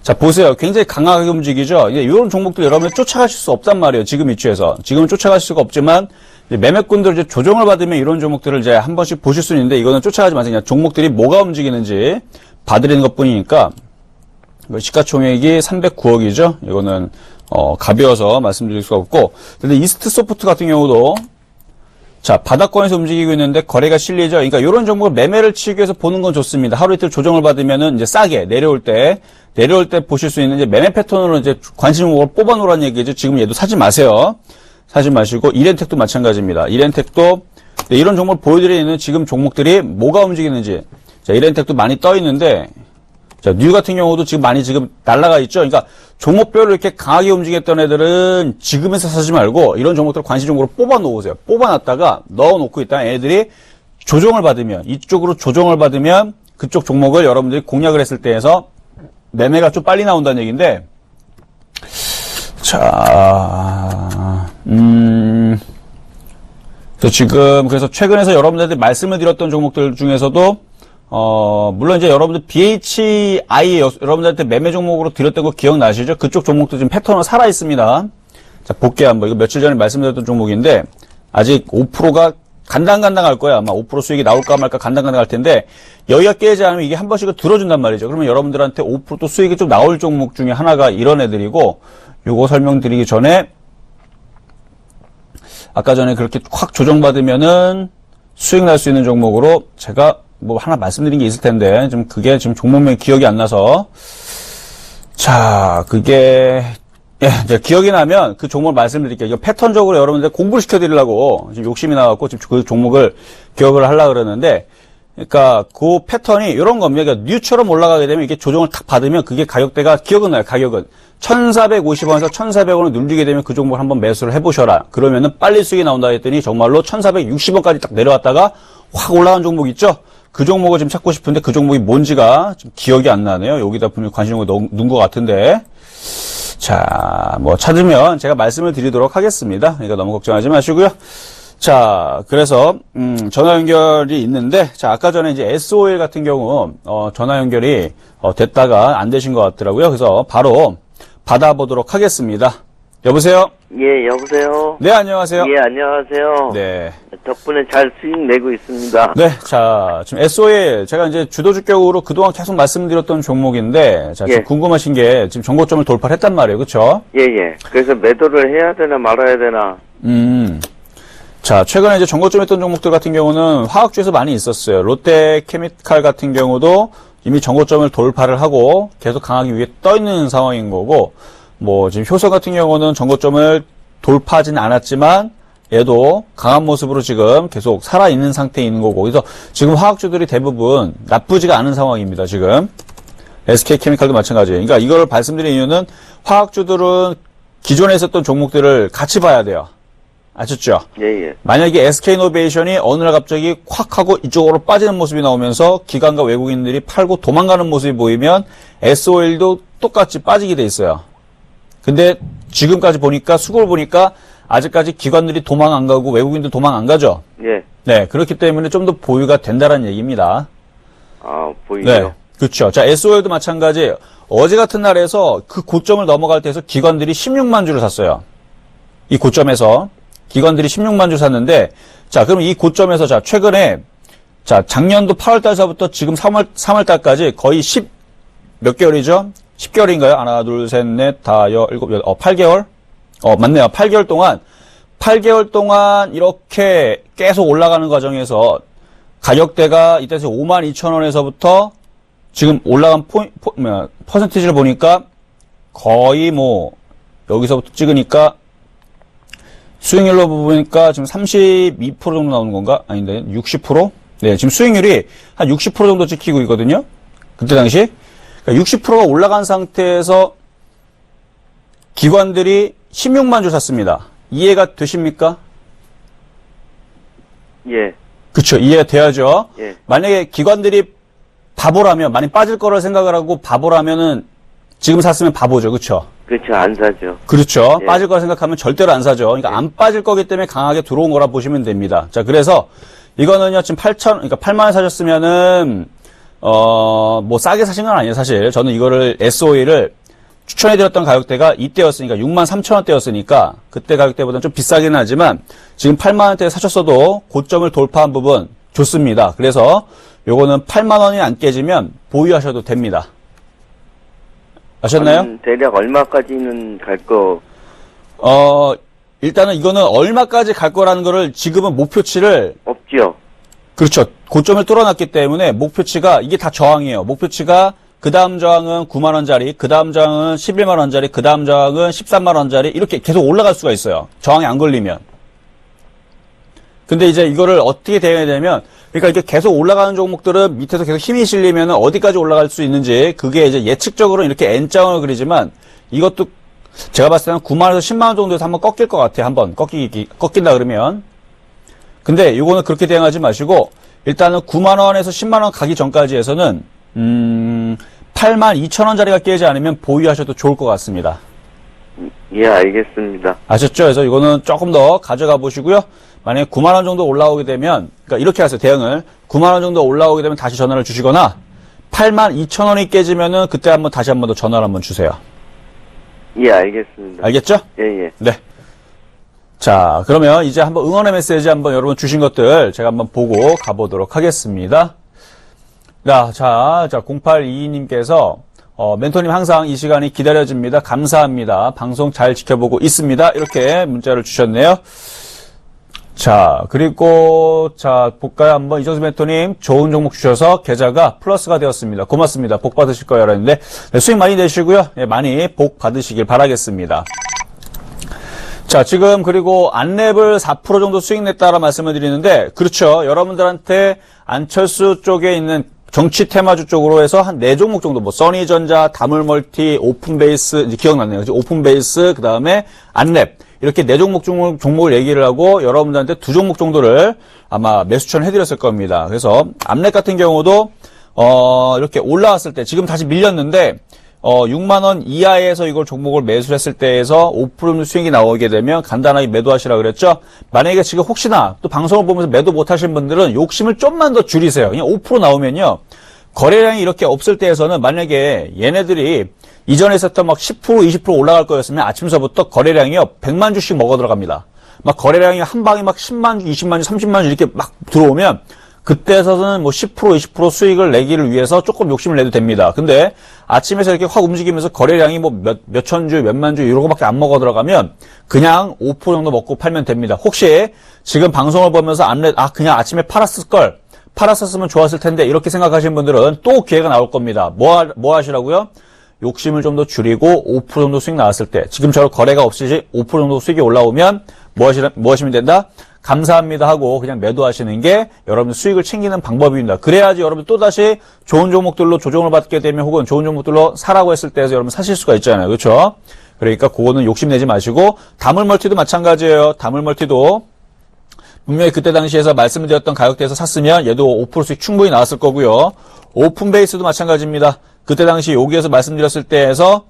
자, 보세요. 굉장히 강하게 움직이죠? 이제 이런 종목들 여러분들 쫓아가실 수 없단 말이에요. 지금 위치에서. 지금은 쫓아가실 수가 없지만, 이제 매매꾼들 이제 조정을 받으면 이런 종목들을 이제 한 번씩 보실 수 있는데, 이거는 쫓아가지 마세요. 그냥 종목들이 뭐가 움직이는지 봐드리는 것 뿐이니까, 시가총액이 309억이죠? 이거는, 가벼워서 말씀드릴 수가 없고, 근데 이스트 소프트 같은 경우도, 자, 바닥권에서 움직이고 있는데 거래가 실리죠? 그러니까 이런 종목을 매매를 치기 위해서 보는 건 좋습니다. 하루 이틀 조정을 받으면은 이제 싸게 내려올 때 보실 수 있는 이제 매매 패턴으로 이제 관심 종목을 뽑아 놓으라는 얘기죠. 지금 얘도 사지 마세요. 사지 마시고, 이렌텍도 마찬가지입니다. 이렌텍도, 이런 종목을 보여드리는 지금 종목들이 뭐가 움직이는지. 자, 이렌텍도 많이 떠 있는데, 자, 뉴 같은 경우도 지금 많이 지금 날라가 있죠. 그러니까 종목별로 이렇게 강하게 움직였던 애들은 지금에서 사지 말고 이런 종목들 관심 종목으로 뽑아 놓으세요. 뽑아 놨다가 넣어 놓고 있다 애들이 조정을 받으면, 이쪽으로 조정을 받으면 그쪽 종목을 여러분들이 공략을 했을 때에서 매매가 좀 빨리 나온다는 얘기인데, 자, 그래서 최근에서 여러분들한테 말씀을 드렸던 종목들 중에서도 물론 이제 여러분들 BHI 여러분들한테 매매 종목으로 드렸던 거 기억나시죠? 그쪽 종목도 지금 패턴은 살아 있습니다. 자, 볼게요 한번. 이거 며칠 전에 말씀드렸던 종목인데 아직 5%가 간당간당할 거야. 아마 5% 수익이 나올까 말까 간당간당할 텐데 여기가 깨지 않으면 이게 한 번씩은 들어준단 말이죠. 그러면 여러분들한테 5% 수익이 좀 나올 종목 중에 하나가 이런 애들이고, 요거 설명드리기 전에 아까 전에 그렇게 확 조정받으면은 수익 날 수 있는 종목으로 제가 뭐 하나 말씀드린 게 있을 텐데 좀 그게 지금 종목명이 기억이 안 나서, 자, 그게 이제 기억이 나면 그 종목을 말씀드릴게요. 이거 패턴적으로 여러분들 공부를 시켜드리려고 지금 욕심이 나갖고 지금 그 종목을 기억을 하려고 그러는데, 그러니까 그 패턴이 이런 겁니다. 그러니까 뉴처럼 올라가게 되면 이게 조정을 탁 받으면 그게 가격대가 기억은 나요. 가격은 1,450원에서 1,400원을 눌리게 되면 그 종목을 한번 매수를 해보셔라. 그러면은 빨리 수익이 나온다 했더니 정말로 1,460원까지 딱 내려왔다가 확 올라간 종목 있죠? 그 종목을 지금 찾고 싶은데 그 종목이 뭔지가 좀 기억이 안 나네요. 여기다 분명히 관심을 넣은 것 같은데. 자, 뭐 찾으면 제가 말씀을 드리도록 하겠습니다. 그러니까 너무 걱정하지 마시고요. 자, 그래서 전화 연결이 있는데, 자, 아까 전에 이제 SOL 같은 경우 전화 연결이 됐다가 안 되신 것 같더라고요. 그래서 바로 받아보도록 하겠습니다. 여보세요? 예, 여보세요? 네, 안녕하세요. 예, 안녕하세요. 네. 덕분에 잘 수익 내고 있습니다. 네, 자, 지금 SOL, 제가 이제 주도주격으로 그동안 계속 말씀드렸던 종목인데, 자, 지금 예. 궁금하신 게 지금 정고점을 돌파를 했단 말이에요. 그쵸? 예, 예. 그래서 매도를 해야 되나 말아야 되나. 자, 최근에 이제 정고점 했던 종목들 같은 경우는 화학주에서 많이 있었어요. 롯데케미칼 같은 경우도 이미 정고점을 돌파를 하고 계속 강하게 위에 떠 있는 상황인 거고, 뭐, 지금 효성 같은 경우는 정고점을 돌파하진 않았지만, 얘도 강한 모습으로 지금 계속 살아있는 상태에 있는 거고, 그래서 지금 화학주들이 대부분 나쁘지가 않은 상황입니다, 지금. SK케미칼도 마찬가지예요. 그러니까 이걸 말씀드린 이유는 화학주들은 기존에 있었던 종목들을 같이 봐야 돼요. 아셨죠? 예, 예. 만약에 SK이노베이션이 어느 날 갑자기 콱 하고 이쪽으로 빠지는 모습이 나오면서 기관과 외국인들이 팔고 도망가는 모습이 보이면 SOL도 똑같이 빠지게 돼 있어요. 근데 지금까지 보니까 수급을 보니까 아직까지 기관들이 도망 안 가고 외국인들 도망 안 가죠. 예. 네, 그렇기 때문에 좀 더 보유가 된다는 얘기입니다. 아, 보이죠? 네, 그렇죠. 자, SOL도 마찬가지. 어제 같은 날에서 그 고점을 넘어갈 때에서 기관들이 16만 주를 샀어요. 이 고점에서 기관들이 16만 주 샀는데, 자, 그럼 이 고점에서 자, 최근에 자, 작년도 8월 달서부터 지금 3월 달까지 거의 몇 개월이죠? 10개월인가요? 하나, 둘, 셋, 넷, 다, 일곱, 여덟, 8개월? 맞네요. 8개월 동안 이렇게 계속 올라가는 과정에서 가격대가 이때서 52,000원에서부터 지금 올라간 퍼센티지를 보니까 거의 뭐, 여기서부터 찍으니까 수익률로 보니까 지금 32% 정도 나오는 건가? 아닌데, 60%? 네, 지금 수익률이 한 60% 정도 찍히고 있거든요? 그때 당시. 그러니까 60%가 올라간 상태에서 기관들이 16만 주 샀습니다. 이해가 되십니까? 예. 그쵸, 이해가 돼야죠. 예. 만약에 기관들이 바보라면, 많이 빠질 거를 생각을 하고 바보라면은 지금 샀으면 바보죠. 그쵸? 그렇죠. 안 사죠. 그렇죠. 예. 빠질 거라 생각하면 절대로 안 사죠. 그러니까 안 빠질 거기 때문에 강하게 들어온 거라 보시면 됩니다. 자, 그래서 이거는요, 지금 8만 원 사셨으면은, 뭐 싸게 사신 건 아니에요, 사실. 저는 이거를 SOE를 추천해드렸던 가격대가 이때였으니까 63,000원대였으니까 그때 가격대보다는 좀 비싸긴 하지만 지금 8만 원대에 사셨어도 고점을 돌파한 부분 좋습니다. 그래서 요거는 8만 원이 안 깨지면 보유하셔도 됩니다. 아셨나요? 대략 얼마까지는 갈 거? 일단은 이거는 얼마까지 갈 거라는 거를 지금은 목표치를 없죠. 그렇죠. 고점을 뚫어놨기 때문에 목표치가 이게 다 저항이에요. 목표치가 그 다음 저항은 9만 원짜리, 그 다음 저항은 11만 원짜리, 그 다음 저항은 13만 원짜리 이렇게 계속 올라갈 수가 있어요. 저항이 안 걸리면. 근데 이제 이거를 어떻게 대응해야 되냐면, 그러니까 이렇게 계속 올라가는 종목들은 밑에서 계속 힘이 실리면 어디까지 올라갈 수 있는지 그게 이제 예측적으로 이렇게 N자형을 그리지만 이것도 제가 봤을 때는 9만 원에서 10만 원 정도에서 한번 꺾일 것 같아요. 한번 꺾인다 그러면. 근데 이거는 그렇게 대응하지 마시고 일단은 9만 원에서 10만 원 가기 전까지 해서는 82,000원짜리가 깨지 않으면 보유하셔도 좋을 것 같습니다. 예, 알겠습니다. 아셨죠? 그래서 이거는 조금 더 가져가 보시고요. 만약에 9만 원 정도 올라오게 되면, 그러니까 이렇게 하세요. 대응을 9만 원 정도 올라오게 되면 다시 전화를 주시거나 82,000원이 깨지면은 그때 다시 한번 더 전화를 한번 주세요. 예, 알겠습니다. 알겠죠? 예, 예. 네. 자, 그러면 이제 한번 응원의 메시지 한번 여러분 주신 것들 제가 한번 보고 가보도록 하겠습니다. 자, 0822님께서 멘토님 항상 이 시간이 기다려집니다. 감사합니다. 방송 잘 지켜보고 있습니다. 이렇게 문자를 주셨네요. 자, 그리고 볼까요? 한번 이정수 멘토님 좋은 종목 주셔서 계좌가 플러스가 되었습니다. 고맙습니다. 복 받으실 거예요. 라는데 네, 수익 많이 내시고요. 네, 많이 복 받으시길 바라겠습니다. 자, 지금 그리고 안랩을 4% 정도 수익 냈다라 말씀을 드리는데 그렇죠. 여러분들한테 안철수 쪽에 있는 정치 테마주 쪽으로 해서 한 4종목 정도, 뭐, 써니전자, 다물멀티, 오픈베이스, 이제 기억났네요. 오픈베이스, 그 다음에 안랩. 이렇게 4종목 종목을 얘기를 하고 여러분들한테 2종목 정도를 아마 매수천 해드렸을 겁니다. 그래서 암렉 같은 경우도 이렇게 올라왔을 때 지금 다시 밀렸는데 6만원 이하에서 이걸 종목을 매수를 했을 때에서 5% 수익이 나오게 되면 간단하게 매도하시라 그랬죠. 만약에 지금 혹시나 또 방송을 보면서 매도 못하신 분들은 욕심을 좀만 더 줄이세요. 그냥 5% 나오면요. 거래량이 이렇게 없을 때에서는 만약에 얘네들이 이전에 있었던 막 10%, 20% 올라갈 거였으면 아침서부터 거래량이요 100만 주씩 먹어 들어갑니다. 막 거래량이 한 방에 막 10만 주, 20만 주, 30만 주 이렇게 막 들어오면 그때에서는 뭐 10%, 20% 수익을 내기를 위해서 조금 욕심을 내도 됩니다. 근데 아침에서 이렇게 확 움직이면서 거래량이 뭐 몇천 주, 몇만 주 이런 거밖에 안 먹어 들어가면 그냥 5% 정도 먹고 팔면 됩니다. 혹시 지금 방송을 보면서 그냥 아침에 팔았었으면 좋았을 텐데 이렇게 생각하시는 분들은 또 기회가 나올 겁니다. 뭐 하시라고요? 욕심을 좀 더 줄이고 5% 정도 수익 나왔을 때 지금처럼 거래가 없이 5% 정도 수익이 올라오면 뭐 하시면 된다? 감사합니다 하고 그냥 매도하시는 게 여러분들 수익을 챙기는 방법입니다. 그래야지 여러분 또다시 좋은 종목들로 조정을 받게 되면 혹은 좋은 종목들로 사라고 했을 때에서 여러분 사실 수가 있잖아요. 그렇죠? 그러니까 그거는 욕심내지 마시고 다물멀티도 마찬가지예요. 다물멀티도 분명히 그때 당시에서 말씀드렸던 가격대에서 샀으면 얘도 5% 수익 충분히 나왔을 거고요. 오픈베이스도 마찬가지입니다. 그때 당시 여기에서 말씀드렸을 때에서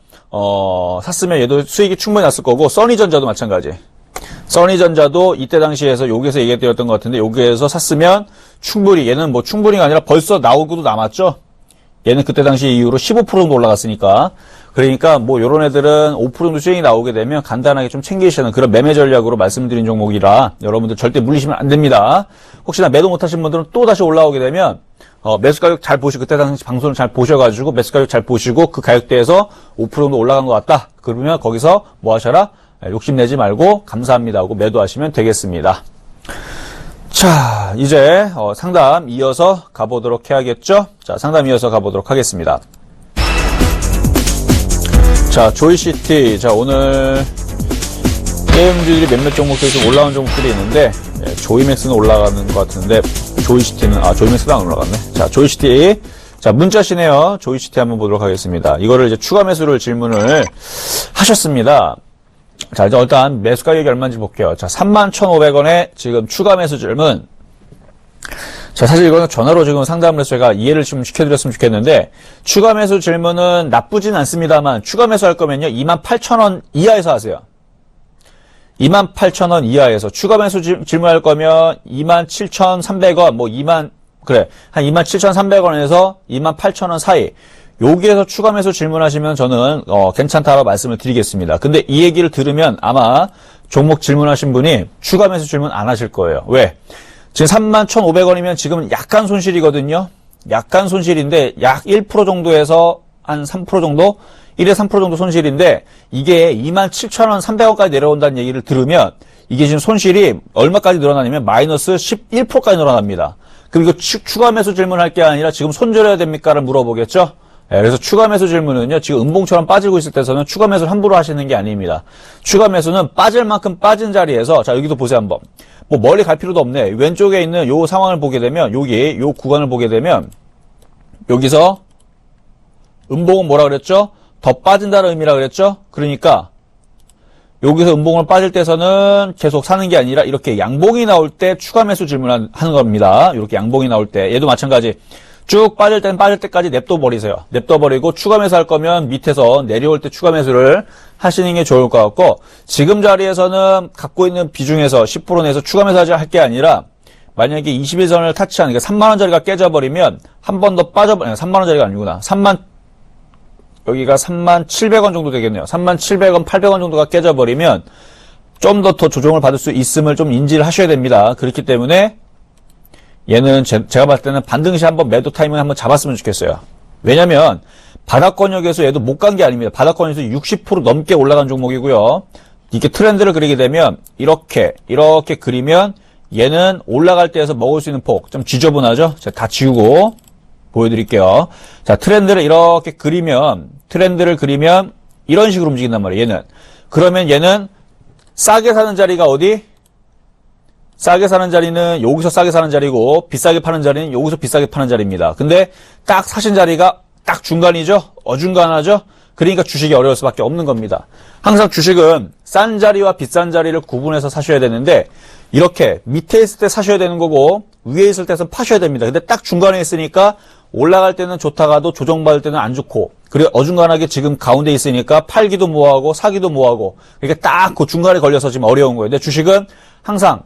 샀으면 얘도 수익이 충분히 났을 거고 써니전자도 마찬가지. 써니전자도 이때 당시에서 여기에서 얘기했던 것 같은데 여기에서 샀으면 충분히 얘는 뭐 충분히가 아니라 벌써 나오고도 남았죠. 얘는 그때 당시 이후로 15% 정도 올라갔으니까 그러니까 뭐 요런 애들은 5% 정도 수익이 나오게 되면 간단하게 좀 챙기시는 그런 매매 전략으로 말씀드린 종목이라 여러분들 절대 물리시면 안 됩니다. 혹시나 매도 못하신 분들은 또 다시 올라오게 되면 매수 가격 잘 보시고 그때 당시 방송을 잘 보셔가지고 매수 가격 잘 보시고 그 가격대에서 5% 정도 올라간 것 같다. 그러면 거기서 뭐 하셔라? 욕심내지 말고 감사합니다 하고 매도하시면 되겠습니다. 자, 이제 상담 이어서 가보도록 해야겠죠? 자, 상담 이어서 가보도록 하겠습니다. 자, 조이시티. 자, 오늘 게임주들이 몇몇 종목들이 좀 올라온 종목들이 있는데 조이맥스는 올라가는 것 같은데 조이시티는 조이맥스도 안 올라갔네. 자, 조이시티. 자, 문자시네요. 조이시티 한번 보도록 하겠습니다. 이거를 이제 추가 매수를 질문을 하셨습니다. 자, 이제 일단 매수 가격이 얼마인지 볼게요. 자, 31,500원에 지금 추가 매수 질문. 자, 사실 이거는 전화로 지금 상담을 해서 제가 이해를 좀 시켜드렸으면 좋겠는데, 추가 매수 질문은 나쁘진 않습니다만, 추가 매수할 거면요, 28,000원 이하에서 하세요. 28,000원 이하에서. 추가 매수 질문할 거면 27,300원, 한 27,300원에서 28,000원 사이. 여기에서 추가 매수 질문하시면 저는 괜찮다라고 말씀을 드리겠습니다. 근데 이 얘기를 들으면 아마 종목 질문하신 분이 추가 매수 질문 안 하실 거예요. 왜? 지금 31,500원이면 지금 약간 손실이거든요. 약간 손실인데 약 1% 정도에서 한 3% 정도? 1에 3% 정도 손실인데 이게 27,000원, 300원까지 내려온다는 얘기를 들으면 이게 지금 손실이 얼마까지 늘어나냐면 마이너스 11%까지 늘어납니다. 그럼 이거 추가 매수 질문할 게 아니라 지금 손절해야 됩니까를 물어보겠죠? 그래서 추가 매수 질문은요, 지금 음봉처럼 빠지고 있을 때서는 추가 매수를 함부로 하시는 게 아닙니다. 추가 매수는 빠질 만큼 빠진 자리에서, 자, 여기도 보세요, 한번. 뭐 멀리 갈 필요도 없네. 왼쪽에 있는 요 상황을 보게 되면, 요 구간을 보게 되면, 여기서 음봉은 뭐라 그랬죠? 더 빠진다는 의미라 그랬죠? 그러니까, 여기서 음봉을 빠질 때서는 계속 사는 게 아니라 이렇게 양봉이 나올 때 추가 매수 질문하는 겁니다. 이렇게 양봉이 나올 때. 얘도 마찬가지. 쭉 빠질 땐 빠질 때까지 냅둬버리세요. 냅둬버리고 추가 매수할 거면 밑에서 내려올 때 추가 매수를 하시는 게 좋을 것 같고 지금 자리에서는 갖고 있는 비중에서 10% 내에서 추가 매수하지 할 게 아니라 만약에 21선을 타치하는 게 3만원짜리가 깨져버리면 한 번 더 빠져버리면 3만원짜리가 아니구나. 여기가 37,000원 정도 되겠네요. 37,000원, 800원 정도가 깨져버리면 좀 더 조정을 받을 수 있음을 좀 인지를 하셔야 됩니다. 그렇기 때문에 얘는 제가 봤을 때는 반드시 한번 매도 타이밍을 한번 잡았으면 좋겠어요. 왜냐면 바닥권역에서 얘도 못 간 게 아닙니다. 바닥권에서 60% 넘게 올라간 종목이고요. 이렇게 트렌드를 그리게 되면 이렇게 그리면 얘는 올라갈 때에서 먹을 수 있는 폭 좀 지저분하죠? 제가 다 지우고 보여드릴게요. 자, 트렌드를 그리면 이런 식으로 움직인단 말이에요. 얘는. 그러면 얘는 싸게 사는 자리가 어디? 싸게 사는 자리는 여기서 싸게 사는 자리고 비싸게 파는 자리는 여기서 비싸게 파는 자리입니다. 근데 딱 사신 자리가 딱 중간이죠? 어중간하죠? 그러니까 주식이 어려울 수밖에 없는 겁니다. 항상 주식은 싼 자리와 비싼 자리를 구분해서 사셔야 되는데 이렇게 밑에 있을 때 사셔야 되는 거고 위에 있을 때는 파셔야 됩니다. 근데 딱 중간에 있으니까 올라갈 때는 좋다가도 조정받을 때는 안 좋고 그리고 어중간하게 지금 가운데 있으니까 팔기도 뭐하고 사기도 뭐하고 그러니까 딱 그 중간에 걸려서 지금 어려운 거예요. 근데 주식은 항상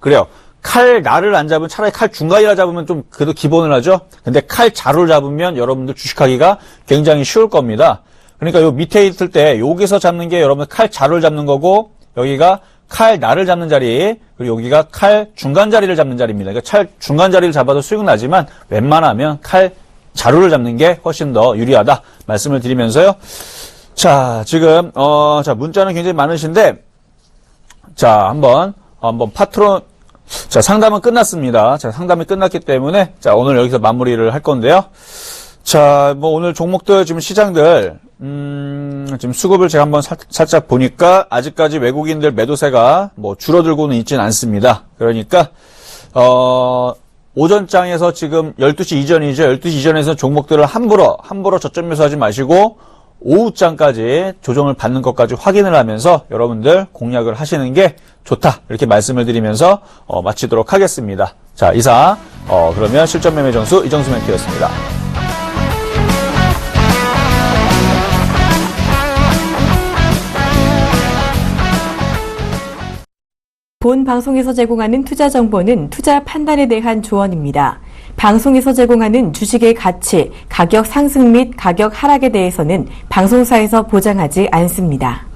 그래요. 칼 날을 안 잡으면 차라리 칼 중간이라 잡으면 좀 그래도 기본을 하죠. 근데 칼 자루를 잡으면 여러분들 주식하기가 굉장히 쉬울 겁니다. 그러니까 요 밑에 있을 때 여기서 잡는 게 여러분 칼 자루를 잡는 거고 여기가 칼 날을 잡는 자리 그리고 여기가 칼 중간 자리를 잡는 자리입니다. 그러니까 칼 중간 자리를 잡아도 수익은 나지만 웬만하면 칼 자루를 잡는 게 훨씬 더 유리하다 말씀을 드리면서요. 자 지금 자 문자는 굉장히 많으신데 자 한번 파트론 자, 상담은 끝났습니다. 자, 상담이 끝났기 때문에, 자, 오늘 여기서 마무리를 할 건데요. 자, 뭐, 오늘 종목들, 지금 시장들, 지금 수급을 제가 한번 살짝 보니까, 아직까지 외국인들 매도세가 뭐, 줄어들고는 있진 않습니다. 그러니까, 오전장에서 지금 12시 이전이죠. 12시 이전에서 종목들을 함부로 저점 매수하지 마시고, 오후장까지 조정을 받는 것까지 확인을 하면서 여러분들 공략을 하시는 게 좋다 이렇게 말씀을 드리면서 마치도록 하겠습니다. 자 이상 그러면 실전 매매 점수 이정수 멘토였습니다. 본 방송에서 제공하는 투자 정보는 투자 판단에 대한 조언입니다. 방송에서 제공하는 주식의 가치, 가격 상승 및 가격 하락에 대해서는 방송사에서 보장하지 않습니다.